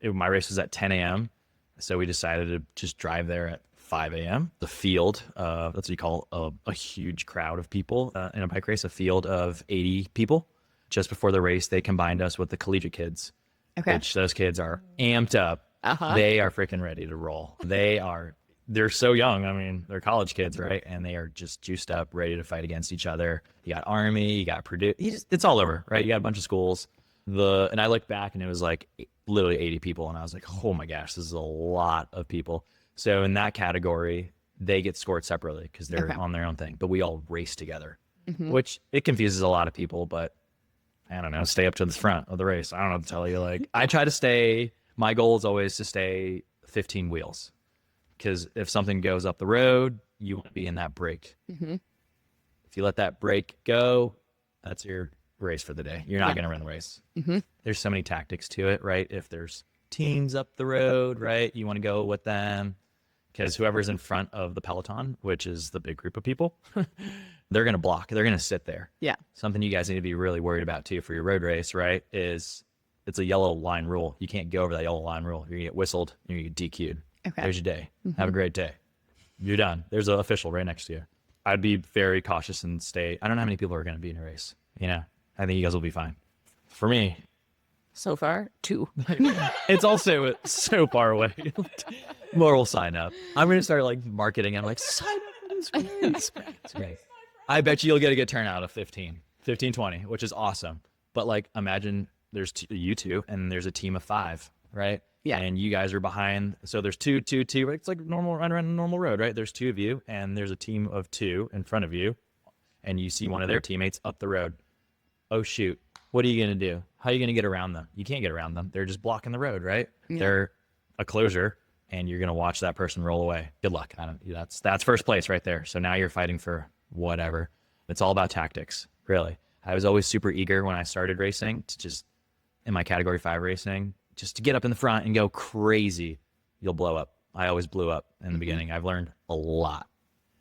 my race was at 10 a.m. So we decided to just drive there at 5 a.m. The field, that's what you call a huge crowd of people in a bike race, a field of 80 people. Just before the race, they combined us with the collegiate kids, which those kids are amped up. They are freaking ready to roll. They're so young. I mean, they're college kids, right? And they are just juiced up, ready to fight against each other. You got Army, you got Purdue. It's all over, right? You got a bunch of schools. And I looked back and it was like literally 80 people. And I was like, oh my gosh, this is a lot of people. So in that category, they get scored separately because they're on their own thing. But we all race together, which it confuses a lot of people. But I don't know, stay up to the front of the race. I don't know what to tell you. Like I try to stay. My goal is always to stay 15 wheels because if something goes up the road, you want to be in that break. If you let that break go, that's your race for the day. You're not going to run the race. There's so many tactics to it, right? If there's teams up the road, right? You want to go with them. Because whoever's in front of the peloton, which is the big group of people, they're going to block. They're going to sit there. Yeah. Something you guys need to be really worried about too for your road race, right? Is it's a yellow line rule. You can't go over that yellow line rule. You're gonna get whistled. You're gonna get DQ'd. Okay. There's your day. Have a great day. You're done. There's an official right next to you. I'd be very cautious and stay. I don't know how many people are going to be in a race. You know, I think you guys will be fine. For me, So far, 2. it's also so far away. More will sign up. I'm going to start like marketing. I'm like, sign up for this race. It's great. I bet you'll get a good turnout of 15, 20, which is awesome. But like, imagine there's you two and there's a team of 5, right? Yeah. And you guys are behind. So there's two. It's like normal run around a normal road, right? There's 2 of you and there's a team of 2 in front of you. And you see one of their teammates up the road. Oh, shoot. What are you going to do? How are you going to get around them? You can't get around them. They're just blocking the road, right? Yeah. They're a closure, and you're going to watch that person roll away. Good luck. That's first place right there. So now you're fighting for whatever. It's all about tactics, really. I was always super eager when I started racing to just, in my Category 5 racing, just to get up in the front and go crazy. You'll blow up. I always blew up in the beginning. I've learned a lot.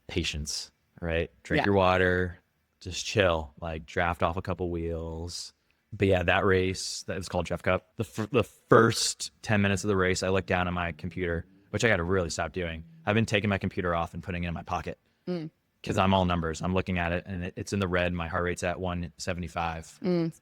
Patience, right? Drink your water. Just chill, like draft off a couple wheels. But yeah, that race, that was called Jeff Cup. The first 10 minutes of the race, I looked down at my computer, which I got to really stop doing. I've been taking my computer off and putting it in my pocket because I'm all numbers. I'm looking at it and it's in the red. My heart rate's at 175. It's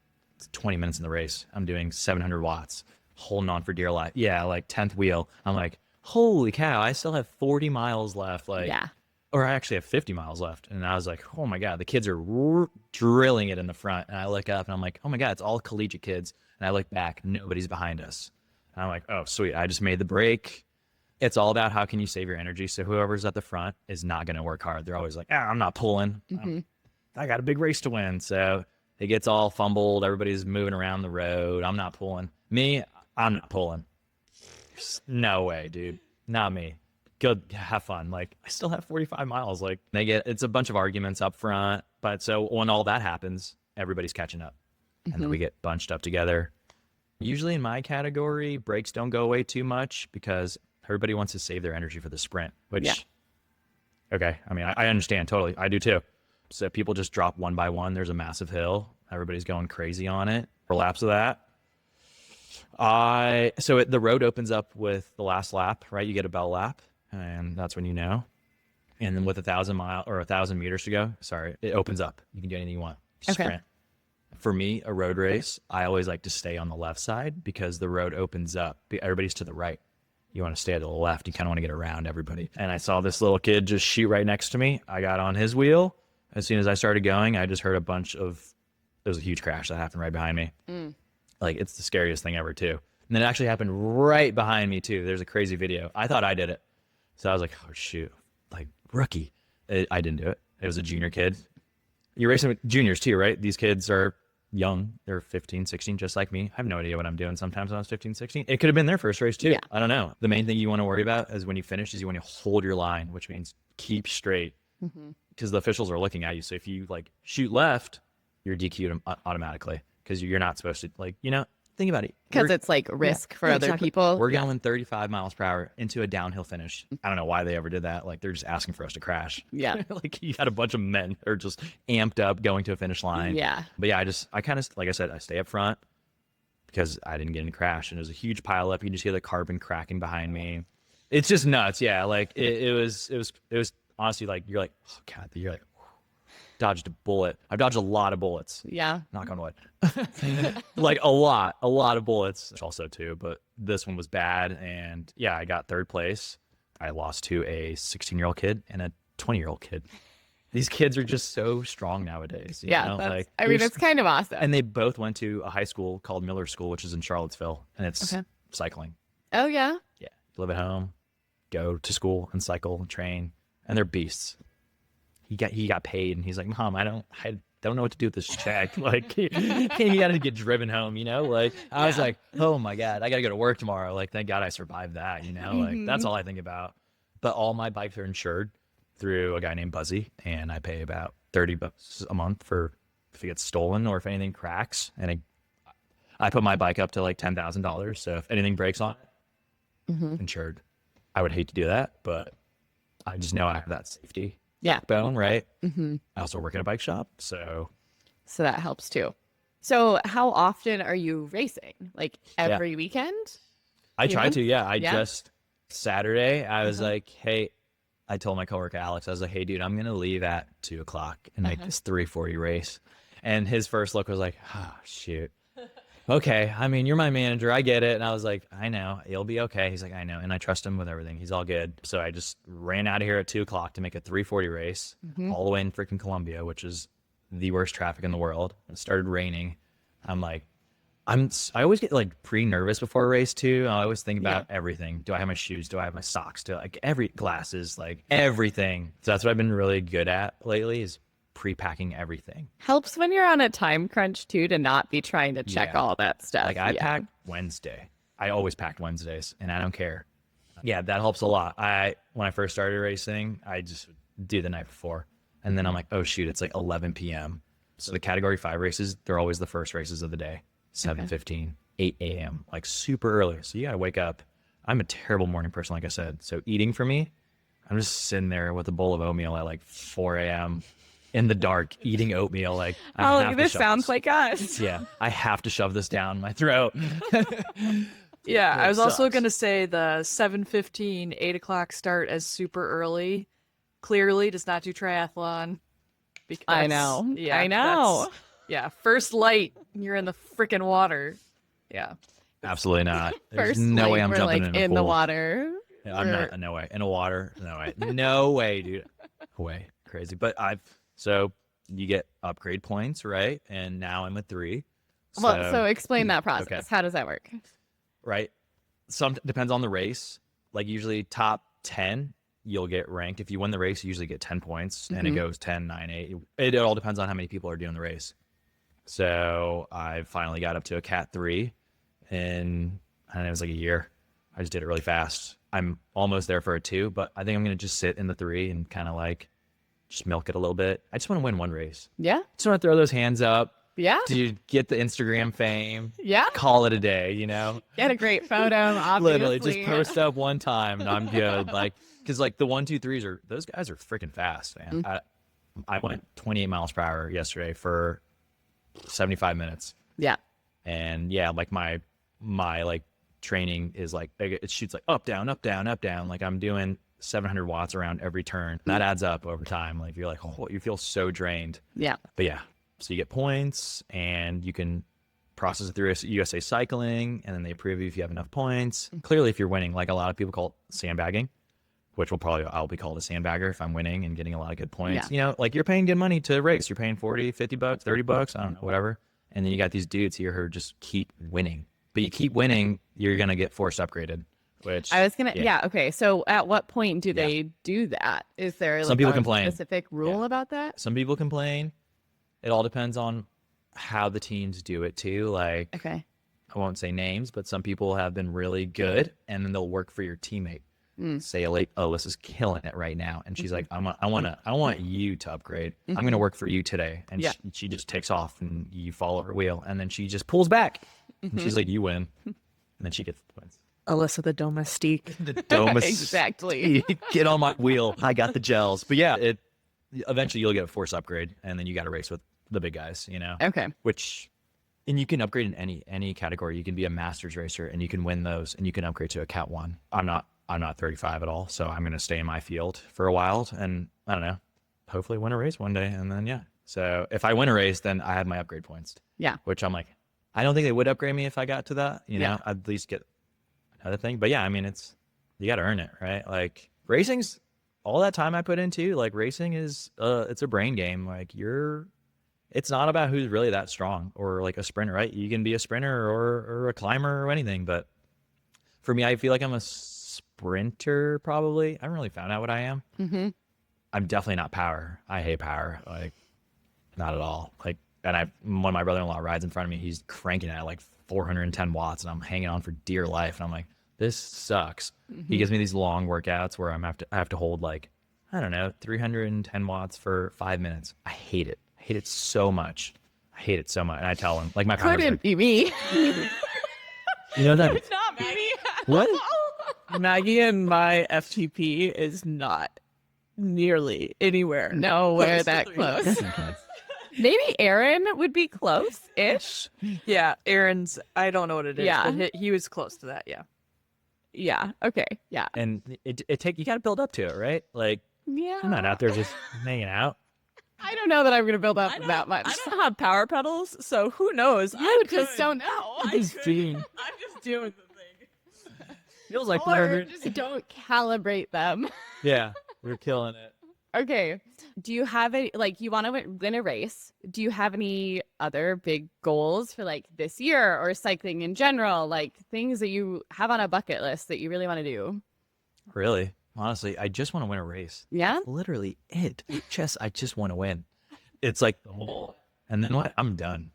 20 minutes in the race. I'm doing 700 watts, holding on for dear life. Yeah, like 10th wheel. I'm like, holy cow, I still have 40 miles left. Like, Yeah. Or I actually have 50 miles left. And I was like, oh my God, the kids are drilling it in the front. And I look up and I'm like, oh my God, it's all collegiate kids. And I look back, nobody's behind us. And I'm like, oh, sweet. I just made the break. It's all about how can you save your energy. So whoever's at the front is not going to work hard. They're always like, I'm not pulling. I got a big race to win. So it gets all fumbled. Everybody's moving around the road. I'm not pulling. Me, I'm not pulling. No way, dude. Not me. Go have fun. Like, I still have 45 miles. Like, it's a bunch of arguments up front. But so when all that happens, everybody's catching up. And then we get bunched up together. Usually in my category, breaks don't go away too much because everybody wants to save their energy for the sprint, which, okay. I mean, I understand totally. I do too. So people just drop one by one. There's a massive hill. Everybody's going crazy on it for laps of that. The road opens up with the last lap, right? You get a bell lap. And that's when you know. And then with 1,000 meters to go, it opens up. You can do anything you want. Sprint. For me, a road race, I always like to stay on the left side because the road opens up. Everybody's to the right. You want to stay to the left. You kind of want to get around everybody. And I saw this little kid just shoot right next to me. I got on his wheel. As soon as I started going, I just heard there was a huge crash that happened right behind me. Like, it's the scariest thing ever, too. And then it actually happened right behind me, too. There's a crazy video. I thought I did it. So I was like, oh, shoot, like rookie. I didn't do it. It was a junior kid. You're racing with juniors too, right? These kids are young. They're 15, 16, just like me. I have no idea what I'm doing sometimes when I was 15, 16. It could have been their first race too. Yeah. I don't know. The main thing you want to worry about is when you finish is you want to hold your line, which means keep straight because the officials are looking at you. So if you like shoot left, you're DQ'd automatically because you're not supposed to, like, you know, think about it. Because it's like risk for other exactly. people. We're going 35 miles per hour into a downhill finish. I don't know why they ever did that. Like, they're just asking for us to crash. Yeah. Like, you had a bunch of men that are just amped up going to a finish line. Yeah. But yeah, I kind of, like I said, I stay up front because I didn't get in a crash. And it was a huge pile up. You can just hear the carbon cracking behind me. It's just nuts. Yeah. Like, it was honestly like, you're like, oh God, you're like, dodged a bullet. I've dodged a lot of bullets. Yeah. Knock on wood. Like a lot of bullets. Also too, but this one was bad. And yeah, I got 3rd place. I lost to a 16-year-old kid and a 20-year-old kid. These kids are just so strong nowadays. You know? Like, I mean, it's kind of awesome. And they both went to a high school called Miller School, which is in Charlottesville, and it's cycling. Oh, yeah? Yeah. You live at home, go to school and cycle and train, and they're beasts. He got paid, and he's like, Mom, I don't know what to do with this check. Like, you got to get driven home, you know? Like, I was like, oh my God, I got to go to work tomorrow. Like, thank God I survived that, you know? Like, that's all I think about. But all my bikes are insured through a guy named Buzzy, and I pay about $30 a month for if it gets stolen or if anything cracks. And I put my bike up to like $10,000. So if anything breaks on it, insured. I would hate to do that, but I just know I have that safety. Yeah. Bone, right? I also work at a bike shop, so that helps too. So how often are you racing? Like every weekend? I try to, yeah. I Yeah. just Saturday, I was like, hey, I told my coworker Alex, I was like, hey, dude, I'm gonna leave at 2:00 and make this 3:40 race. And his first look was like, oh shoot. Okay, I mean, you're my manager, I get it. And I was like, I know, it'll be okay. He's like, I know, and I trust him with everything. He's all good. So I just ran out of here at 2:00 to make a 3:40 race, all the way in freaking Colombia, which is the worst traffic in the world. It started raining. I'm like, I always get like pre-nervous before a race too. I always think about everything. Do I have my shoes? Do I have my socks? Do I, like every glasses, like everything. So that's what I've been really good at lately is pre-packing everything. Helps when you're on a time crunch too to not be trying to check Yeah. all that stuff. Like I packed Wednesday. I always packed Wednesdays and I don't care. Yeah, that helps a lot. When I first started racing, I just do the night before. And then I'm like, oh shoot, it's like 11 p.m. So the category 5 races, they're always the first races of the day. 7:15, 8 a.m., like super early. So you gotta wake up. I'm a terrible morning person, like I said. So eating for me, I'm just sitting there with a bowl of oatmeal at like 4 a.m. in the dark, eating oatmeal. Like, I have to this shove sounds like us. Yeah, I have to shove this down my throat. Yeah, I It was also sucks. going to say the 7:15, 8 o'clock start as super early clearly does not do triathlon. Because I know. Yeah, I know. that's- Yeah, first light, you're in the freaking water. Yeah. Absolutely not. There's First, no way like, I'm we're, jumping like, in a the pool. water. Yeah, I'm not. No way. In the water. No way. No way, dude. No way. Crazy. But so you get upgrade points, right? And now I'm a 3. Well, so explain that process. okay. How does that work? Right. Some depends on the race. Like usually top 10, you'll get ranked. If you win the race, you usually get 10 points and it goes 10, 9, 8. It all depends on how many people are doing the race. So I finally got up to a Cat 3 in, I don't know, it was like a year. I just did it really fast. I'm almost there for a 2, but I think I'm going to just sit in the 3 and kind of like just milk it a little bit. I just want to win one race. Yeah. Just want to throw those hands up. Yeah. To get the Instagram fame. Yeah. Call it a day, you know? Get a great photo, obviously. Literally just post up one time and I'm good. Like, because like the 1, 2, 3s those guys are freaking fast, man. I went 28 miles per hour yesterday for 75 minutes. Yeah. And yeah, like my like training is like, it shoots like up, down, up, down, up, down. Like I'm doing 700 watts around every turn. That adds up over time. Like you're like, oh, you feel so drained. Yeah. But yeah, so you get points and you can process it through USA Cycling and then they approve you if you have enough points. Clearly, if you're winning, like a lot of people call it sandbagging, which I'll be called a sandbagger if I'm winning and getting a lot of good points. Yeah. You know, like you're paying good money to race. You're paying 40, 50 bucks, 30 bucks, I don't know, whatever. And then you got these dudes here who just keep winning. But you keep winning, you're going to get forced upgraded, which I was going to, yeah. Okay. So at what point do they do that? Is there Some like people a complain. specific rule about that? some people complain. It all depends on how the teams do it too. Like, Okay. I won't say names, but some people have been really good and then they'll work for your teammate. Say, Alyssa's killing it right now. And she's like, I want you to upgrade. I'm going to work for you today. And she just takes off and you follow her wheel. And then she just pulls back. And she's like, you win. And then she gets the points. Alyssa the domestique. The domestique. Exactly. Get on my wheel. I got the gels. But yeah, eventually you'll get a force upgrade. And then you got to race with the big guys, you know? Okay. And you can upgrade in any category. You can be a masters racer and you can win those and you can upgrade to a Cat 1. I'm not 35 at all, so I'm going to stay in my field for a while and I don't know, hopefully win a race one day. And then, yeah. So if I win a race, then I have my upgrade points. Yeah. Which I'm like, I don't think they would upgrade me if I got to that, you know, I'd at least get another thing. But yeah, I mean, you got to earn it, right? Like racing's all that time I put into, like racing is, it's a brain game. Like it's not about who's really that strong or like a sprinter, right? You can be a sprinter or a climber or anything. But for me, I feel like I'm a sprinter probably. I haven't really found out what I am. Mm-hmm. I'm definitely not power. I hate power. Like not at all. Like, and when my brother-in-law rides in front of me, he's cranking at like 410 watts and I'm hanging on for dear life. And I'm like, this sucks. He gives me these long workouts where I have to hold like, I don't know, 310 watts for 5 minutes. I hate it. I hate it so much. And I tell him, like my power's Couldn't like, be me. you know that Not me. what? Maggie and my FTP is not nearly anywhere. Nowhere close to that 3 close. minutes. Maybe Aaron would be close-ish. Yeah, Aaron's. I don't know what it is, Yeah. but he was close to that. Yeah. Yeah. Okay. Yeah. And you got to build up to it, right? Like, Yeah. I'm not out there just hanging out. I don't know that I'm going to build up that much. I don't have power pedals, so who knows? You just don't know. I'm just doing the thing. Feels like Or just don't calibrate them. Yeah, we're killing it. Okay. Do you have any, like, you want to win a race? Do you have any other big goals for like this year or cycling in general? Like things that you have on a bucket list that you really want to do? Really, honestly, I just want to win a race. Yeah. Literally it. I just want to win. It's like the whole, and then what? I'm done.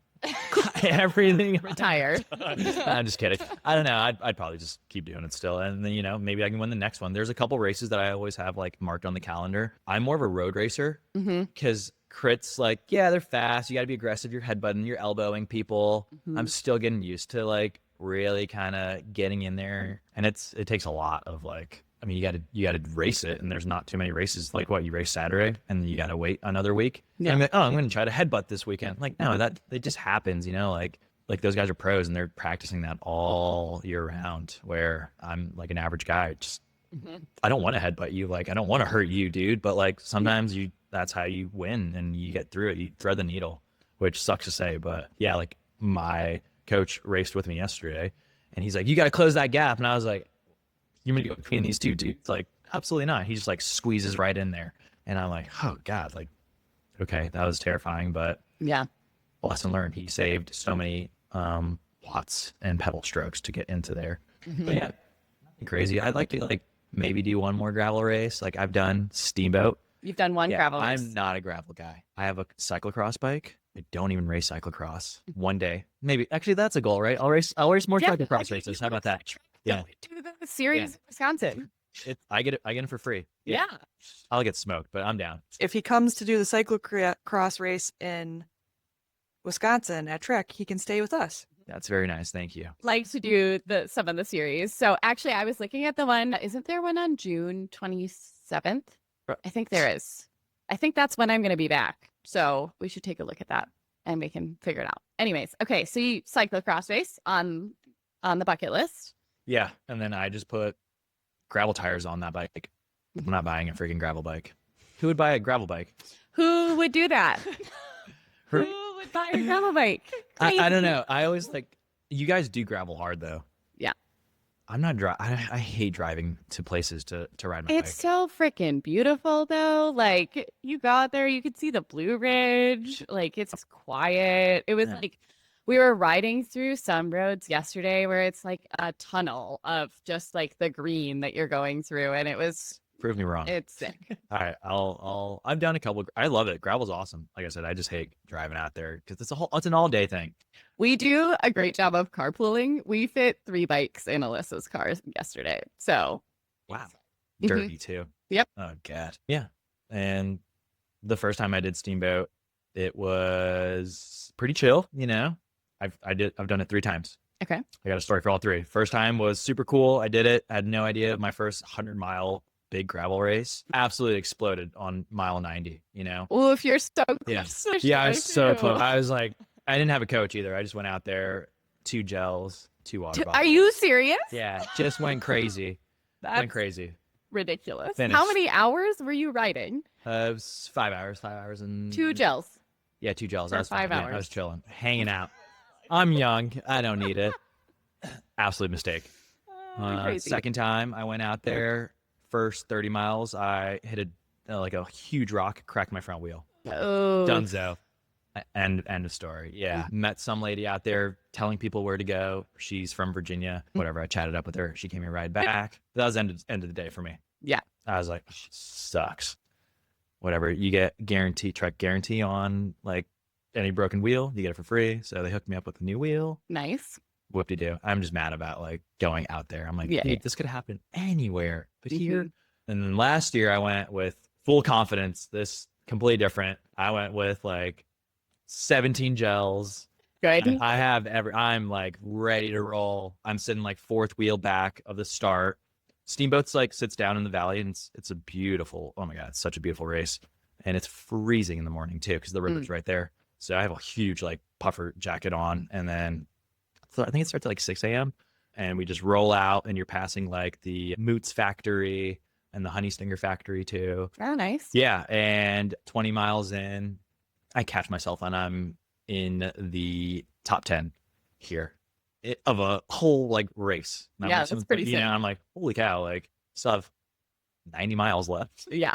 Everything. Retire. I'm just kidding. I don't know. I'd probably just keep doing it still, and then maybe I can win the next one. There's a couple races that I always have like marked on the calendar. I'm more of a road racer because crits, like, yeah, they're fast. You got to be aggressive. You're headbutting, you're elbowing people. I'm still getting used to like really kind of getting in there, and it takes a lot of like. I mean, you got to race it, and there's not too many races. Like what, you race Saturday, and then you got to wait another week. Yeah. I'm like, I'm going to try to headbutt this weekend. Like, no, that it just happens, Like those guys are pros, and they're practicing that all year round. Where I'm like an average guy, just I don't want to headbutt you. Like, I don't want to hurt you, dude. But like sometimes that's how you win, and you get through it. You thread the needle, which sucks to say, but yeah, like my coach raced with me yesterday, and he's like, you got to close that gap, and I was like, you're gonna go between these two dudes? Like, absolutely not. He just like squeezes right in there, and I'm like, oh god, like, okay, that was terrifying, but Yeah. lesson learned. He saved so many watts and pedal strokes to get into there. But yeah, nothing crazy. I'd like to like maybe do one more gravel race. Like I've done Steamboat. You've done one Yeah, gravel race. I'm not a gravel guy. I have a cyclocross bike. I don't even race cyclocross. One day, maybe. Actually, that's a goal, right? I'll race more Yeah, cyclocross races. How about that? Yeah. Do the series in Wisconsin. I get it for free. Yeah. I'll get smoked, but I'm down. If he comes to do the cyclocross race in Wisconsin at Trek, he can stay with us. That's very nice. Thank you. Like to do some of the series. So actually, I was looking at the one. Isn't there one on June 27th? I think there is. I think that's when I'm going to be back. So we should take a look at that and we can figure it out. Anyways, okay. So you cyclocross race on the bucket list. Yeah, and then I just put gravel tires on that bike. I'm not buying a freaking gravel bike. Who would buy a gravel bike? Who would do that? Who would buy a gravel bike? I don't know. I always like, you guys do gravel hard though. Yeah. I'm not I hate driving to places to ride my It's bike. so freaking beautiful though. Like you go out there, you could see the Blue Ridge. Like it's quiet. It was like we were riding through some roads yesterday where it's like a tunnel of just like the green that you're going through, and Prove me wrong. it's sick. All right, I've done a couple. I love it. Gravel's awesome. Like I said, I just hate driving out there because it's an all day thing. We do a great job of carpooling. We fit 3 bikes in Alyssa's car yesterday. So Wow. Mhm. Dirty too. Yep. Oh god. Yeah. And the first time I did Steamboat, it was pretty chill, I've done it 3 times. Okay. I got a story for all 3. First time was super cool. I did it. I had no idea. My first 100-mile big gravel race absolutely exploded on mile 90, well, if you're so Yeah. close, Yeah, I was so too. close. I was like, I didn't have a coach either. I just went out there, 2 gels, 2 water bottles. Are you serious? Yeah, just went crazy. That's Went crazy. ridiculous. Finished. How many hours were you riding? It was 5 hours and 2 gels. Yeah, 2 gels. For That was 5 fine. Yeah, I hours. was chilling, hanging out. I'm young. I don't need it. Absolute mistake. Crazy. Second time I went out there, first 30 miles, I hit a huge rock, cracked my front wheel. Oh, Dunzo. End of story. Yeah. Met some lady out there telling people where to go. She's from Virginia. Whatever. I chatted up with her. She gave me a ride back. That was end of the day for me. Yeah. I was like, sucks. Whatever. You get Trek guarantee on like any broken wheel, you get it for free. So they hooked me up with a new wheel. nice. Whoop-de-doo. I'm just mad about like going out there. I'm like, Yeah, dude, yeah. this could happen anywhere but Mhm. here. And then last year I went with full confidence. This completely different. I went with like 17 gels. Good. I have I'm like ready to roll. I'm sitting like 4th wheel back of the start. Steamboat's like sits down in the valley, and it's a beautiful, oh my God, it's such a beautiful race. And it's freezing in the morning too, because the river's right there. So I have a huge like puffer jacket on, and then so I think it starts at like 6 a.m. and we just roll out, and you're passing like the Moots factory and the Honey Stinger factory too. Oh, nice. Yeah, and 20 miles in, I catch myself and I'm in the top 10 here of a whole like race. And I'm Yeah, like, that's pretty you sick. know, I'm like, holy cow, like still have 90 miles left. Yeah.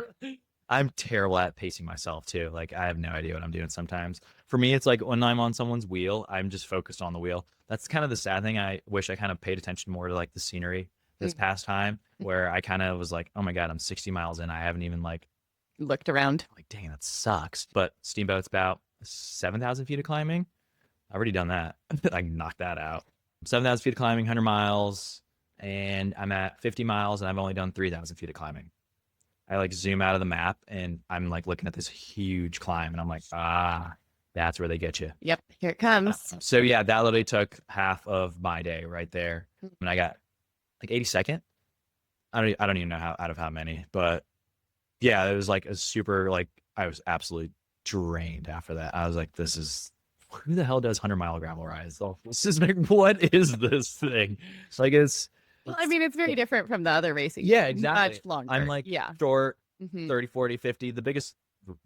I'm terrible at pacing myself too. Like I have no idea what I'm doing sometimes. For me, it's like when I'm on someone's wheel, I'm just focused on the wheel. That's kind of the sad thing. I wish I kind of paid attention more to like the scenery this past time, where I kind of was like, oh my God, I'm 60 miles in. I haven't even like Looked around. like, dang, that sucks. But Steamboat's about 7,000 feet of climbing. I've already done that. I knocked that out. 7,000 feet of climbing, 100 miles, and I'm at 50 miles, and I've only done 3,000 feet of climbing. I like zoom out of the map, and I'm like looking at this huge climb, and I'm like, that's where they get you. Yep. Here it comes. So yeah, that literally took half of my day right there, and I got like 82nd. I don't even know how many, but yeah, it was like a super like I was absolutely drained after that. I was like, this is who the hell does 100-mile gravel rides? Oh, this is like, what is this thing? It's like Well, I mean, it's very different from the other racing. Yeah, exactly. Much longer. I'm like yeah. short, Mhm. 30, 40, 50. The biggest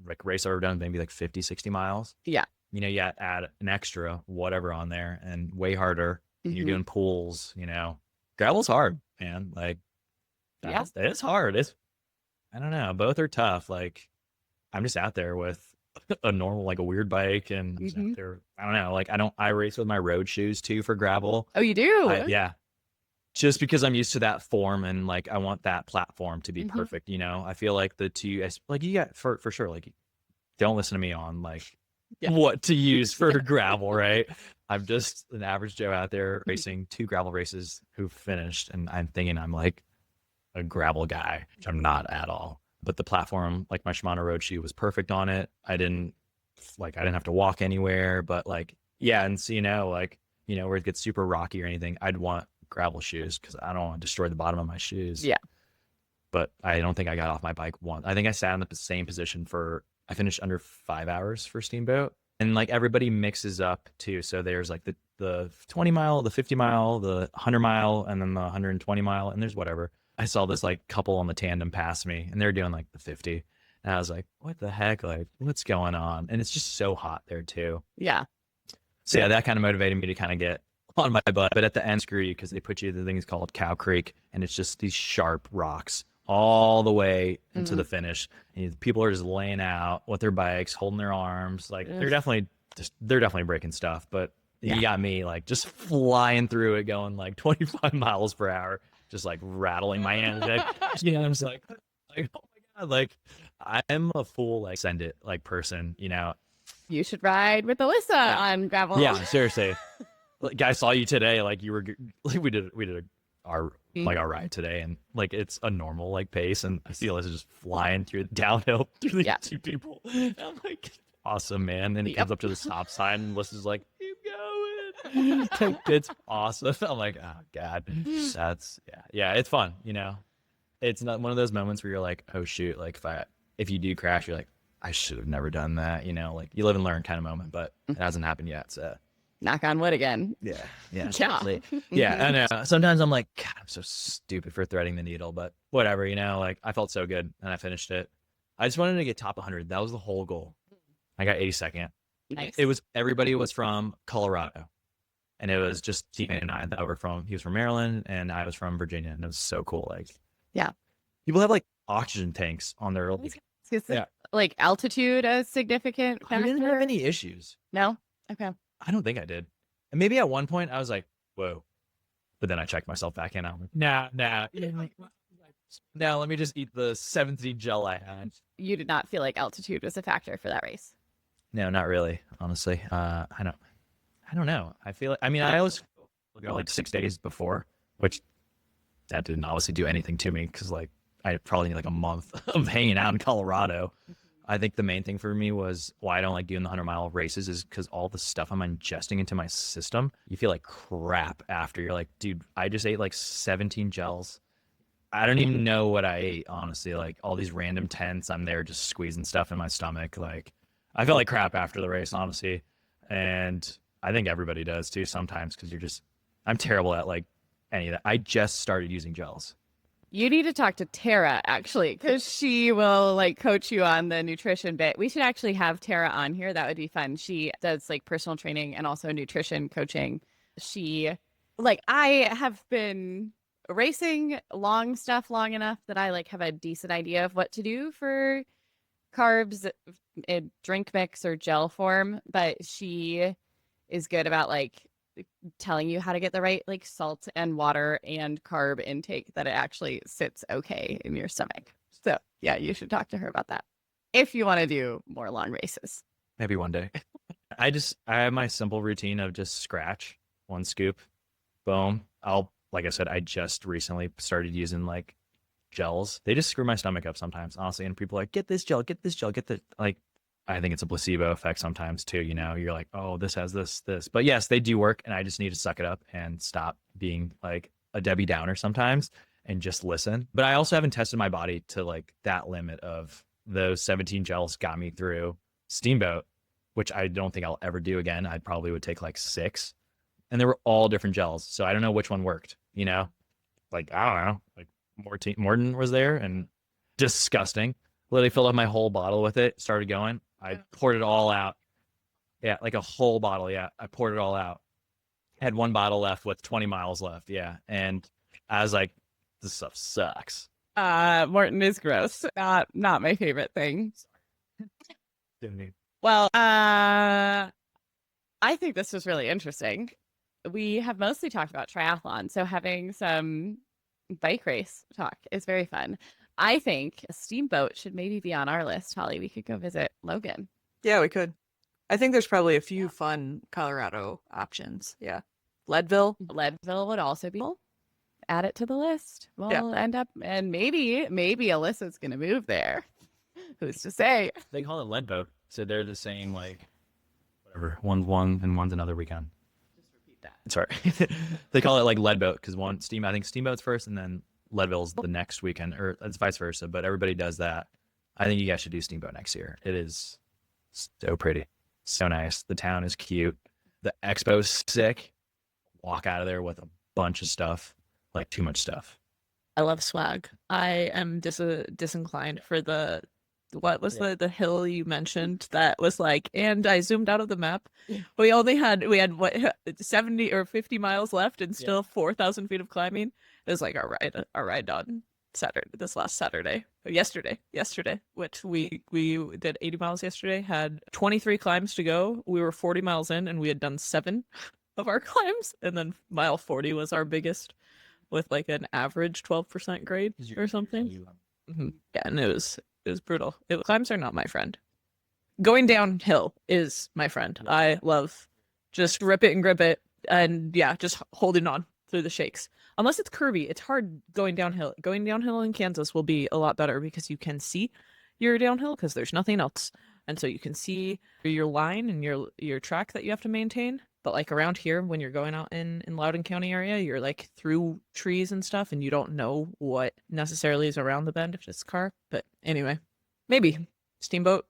like race I've ever done maybe like 50, 60 miles. Yeah. You know, you add an extra whatever on there and way harder. And you're Mhm. doing pools, you know. Gravel's hard, man. Like Yeah. it's hard. I don't know. Both are tough. Like I'm just out there with a normal, like a weird bike, and I'm just out there. I don't know. Like I race with my road shoes too for gravel. Oh, you do? Yeah. Just because I'm used to that form, and like I want that platform to be perfect. You know, I feel like the two, like you got for sure. Like, don't listen to me on like what to use for gravel, right? I'm just an average Joe out there racing 2 gravel races who finished, and I'm thinking I'm like a gravel guy, which I'm not at all. But the platform, like my Shimano road shoe, was perfect on it. I didn't have to walk anywhere. But like, yeah, and so like where it gets super rocky or anything, I'd want gravel shoes because I don't want to destroy the bottom of my shoes. Yeah. But I don't think I got off my bike once. I think I sat in the same position I finished under 5 hours for Steamboat. And like everybody mixes up too. So there's like the 20 mile, the 50 mile, the 100 mile, and then the 120 mile, and there's whatever. I saw this like couple on the tandem pass me, and they're doing like the 50. And I was like, what the heck? Like, what's going on? And it's just so hot there too. Yeah. So yeah, that kind of motivated me to kind of get on my butt. But at the end, screw you, because they put you the thing is called Cow Creek, and it's just these sharp rocks all the way into the finish. And people are just laying out with their bikes, holding their arms. Like they're definitely breaking stuff. But you got me like just flying through it, going like 25 miles per hour, just like rattling my hands. Like, I'm just like, oh my God, like I'm a full like send it like person, You should ride with Alyssa on gravel. Yeah, seriously. Like I saw you today, like you were like we did our ride today, and like it's a normal like pace, and I see Alyssa just flying through the downhill through these 2 people. And I'm like, awesome, man. Then he comes up to the stop sign, and Alyssa's like, keep going. It's awesome. I'm like, oh God, that's it's fun. It's not one of those moments where you're like, oh shoot, like if you do crash, you're like, I should have never done that. Like you live and learn kind of moment, but it hasn't happened yet. So Knock on wood again. yeah. Yeah. Yeah, I know. Sometimes I'm like, God, I'm so stupid for threading the needle, but whatever, like I felt so good and I finished it. I just wanted to get top 100. That was the whole goal. I got 82nd. Nice. Everybody was from Colorado, and it was just teammate and I that were he was from Maryland and I was from Virginia, and it was so cool. Like, yeah, people have like oxygen tanks on their like altitude a significant factor? I didn't have any issues. No? Okay. I don't think I did. And maybe at one point I was like, whoa. But then I checked myself back in. I'm like, nah. No, let me just eat the 17 gel I had. You did not feel like altitude was a factor for that race? No, not really, honestly. I don't know. I feel like, I always go like 6 days before, which that didn't obviously do anything to me because like I probably need like a month of hanging out in Colorado. I think the main thing for me was why I don't like doing the 100-mile races is because all the stuff I'm ingesting into my system, you feel like crap after. You're like, dude, I just ate like 17 gels. I don't even know what I ate, honestly. Like all these random tents, I'm there just squeezing stuff in my stomach. Like I felt like crap after the race, honestly. And I think everybody does too sometimes because I'm terrible at like any of that. I just started using gels. You need to talk to Tara, actually, because she will like coach you on the nutrition bit. We should actually have Tara on here. That would be fun. She does like personal training and also nutrition coaching. I have been racing long enough that I like have a decent idea of what to do for carbs in drink mix or gel form, but she is good about like telling you how to get the right like salt and water and carb intake that it actually sits okay in your stomach. So yeah, you should talk to her about that if you want to do more long races. Maybe one day. I have my simple routine of just scratch, one scoop, boom. Like I said, I just recently started using like gels. They just screw my stomach up sometimes, honestly. And people are like, get this gel, get this. Like, I think it's a placebo effect sometimes too. You know, you're like, oh, this has this. But yes, they do work. And I just need to suck it up and stop being like a Debbie Downer sometimes and just listen. But I also haven't tested my body to like that limit of those 17 gels got me through Steamboat, which I don't think I'll ever do again. I probably would take like 6. And they were all different gels. So I don't know which one worked, you know? Like, I don't know. Like Morton was there and disgusting. Literally filled up my whole bottle with it, started going. I poured it all out. Yeah, like a whole bottle. Yeah, I poured it all out. Had one bottle left with 20 miles left. Yeah. And I was like, this stuff sucks. Morton is gross. Not my favorite thing. Well, I think this was really interesting. We have mostly talked about triathlon, so having some bike race talk is very fun. I think a Steamboat should maybe be on our list, Holly. We could go visit Logan. Yeah, we could. I think there's probably a few fun Colorado options. Yeah. Leadville would also be cool. Add it to the list. We'll end up, and maybe Alyssa's going to move there. Who's to say? They call it lead boat. So they're the same, like, whatever. One's one and one's another weekend. Just repeat that. Sorry. They call it like lead boat because I think Steamboat's first and then Leadville's the next weekend, or it's vice versa, but everybody does that. I think you guys should do Steamboat next year. It is so pretty. So nice. The town is cute. The expo's sick. Walk out of there with a bunch of stuff, like too much stuff. I love swag. I am disinclined for what was the hill you mentioned that was like, and I zoomed out of the map. We had what 70 or 50 miles left and still 4,000 feet of climbing. It was like our ride on yesterday, which we did 80 miles yesterday, had 23 climbs to go. We were 40 miles in and we had done 7 of our climbs. And then mile 40 was our biggest with like an average 12% grade or something. Mm-hmm. Yeah, and it was brutal. Climbs are not my friend. Going downhill is my friend. I love just rip it and grip it and just holding on through the shakes. Unless it's curvy, it's hard going downhill. Going downhill in Kansas will be a lot better because you can see your downhill because there's nothing else. And so you can see your line and your track that you have to maintain. But like around here, when you're going out in Loudoun County area, you're like through trees and stuff and you don't know what necessarily is around the bend if it's a car. But anyway, maybe Steamboat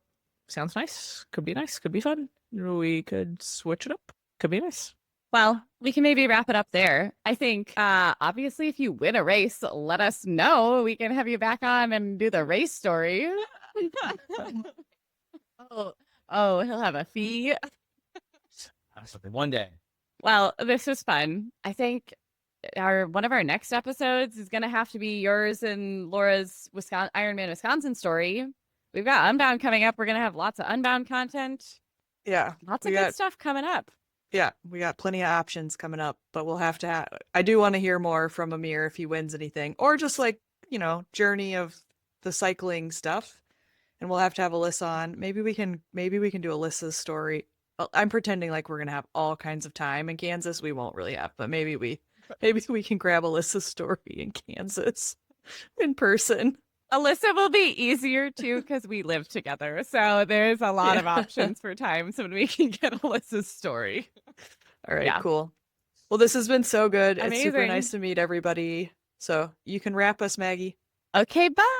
sounds nice. Could be nice. Could be fun. We could switch it up. Could be nice. Well, we can maybe wrap it up there. I think, obviously, if you win a race, let us know. We can have you back on and do the race story. Oh, he'll have a fee. One day. Well, this was fun. I think one of our next episodes is going to have to be yours and Laura's Ironman Wisconsin story. We've got Unbound coming up. We're going to have lots of Unbound content. Yeah. Lots of good stuff coming up. Yeah, we got plenty of options coming up, but we'll have to I do want to hear more from Amir if he wins anything, or just like, journey of the cycling stuff. And we'll have to have Alyssa on. Maybe we can do Alyssa's story. Well, I'm pretending like we're going to have all kinds of time in Kansas. We won't really have, but maybe we can grab Alyssa's story in Kansas in person. Alyssa will be easier too because we live together. So there's a lot of options for times when we can get Alyssa's story. All right, cool. Well, this has been so good. Amazing. It's super nice to meet everybody. So you can wrap us, Maggie. Okay, bye.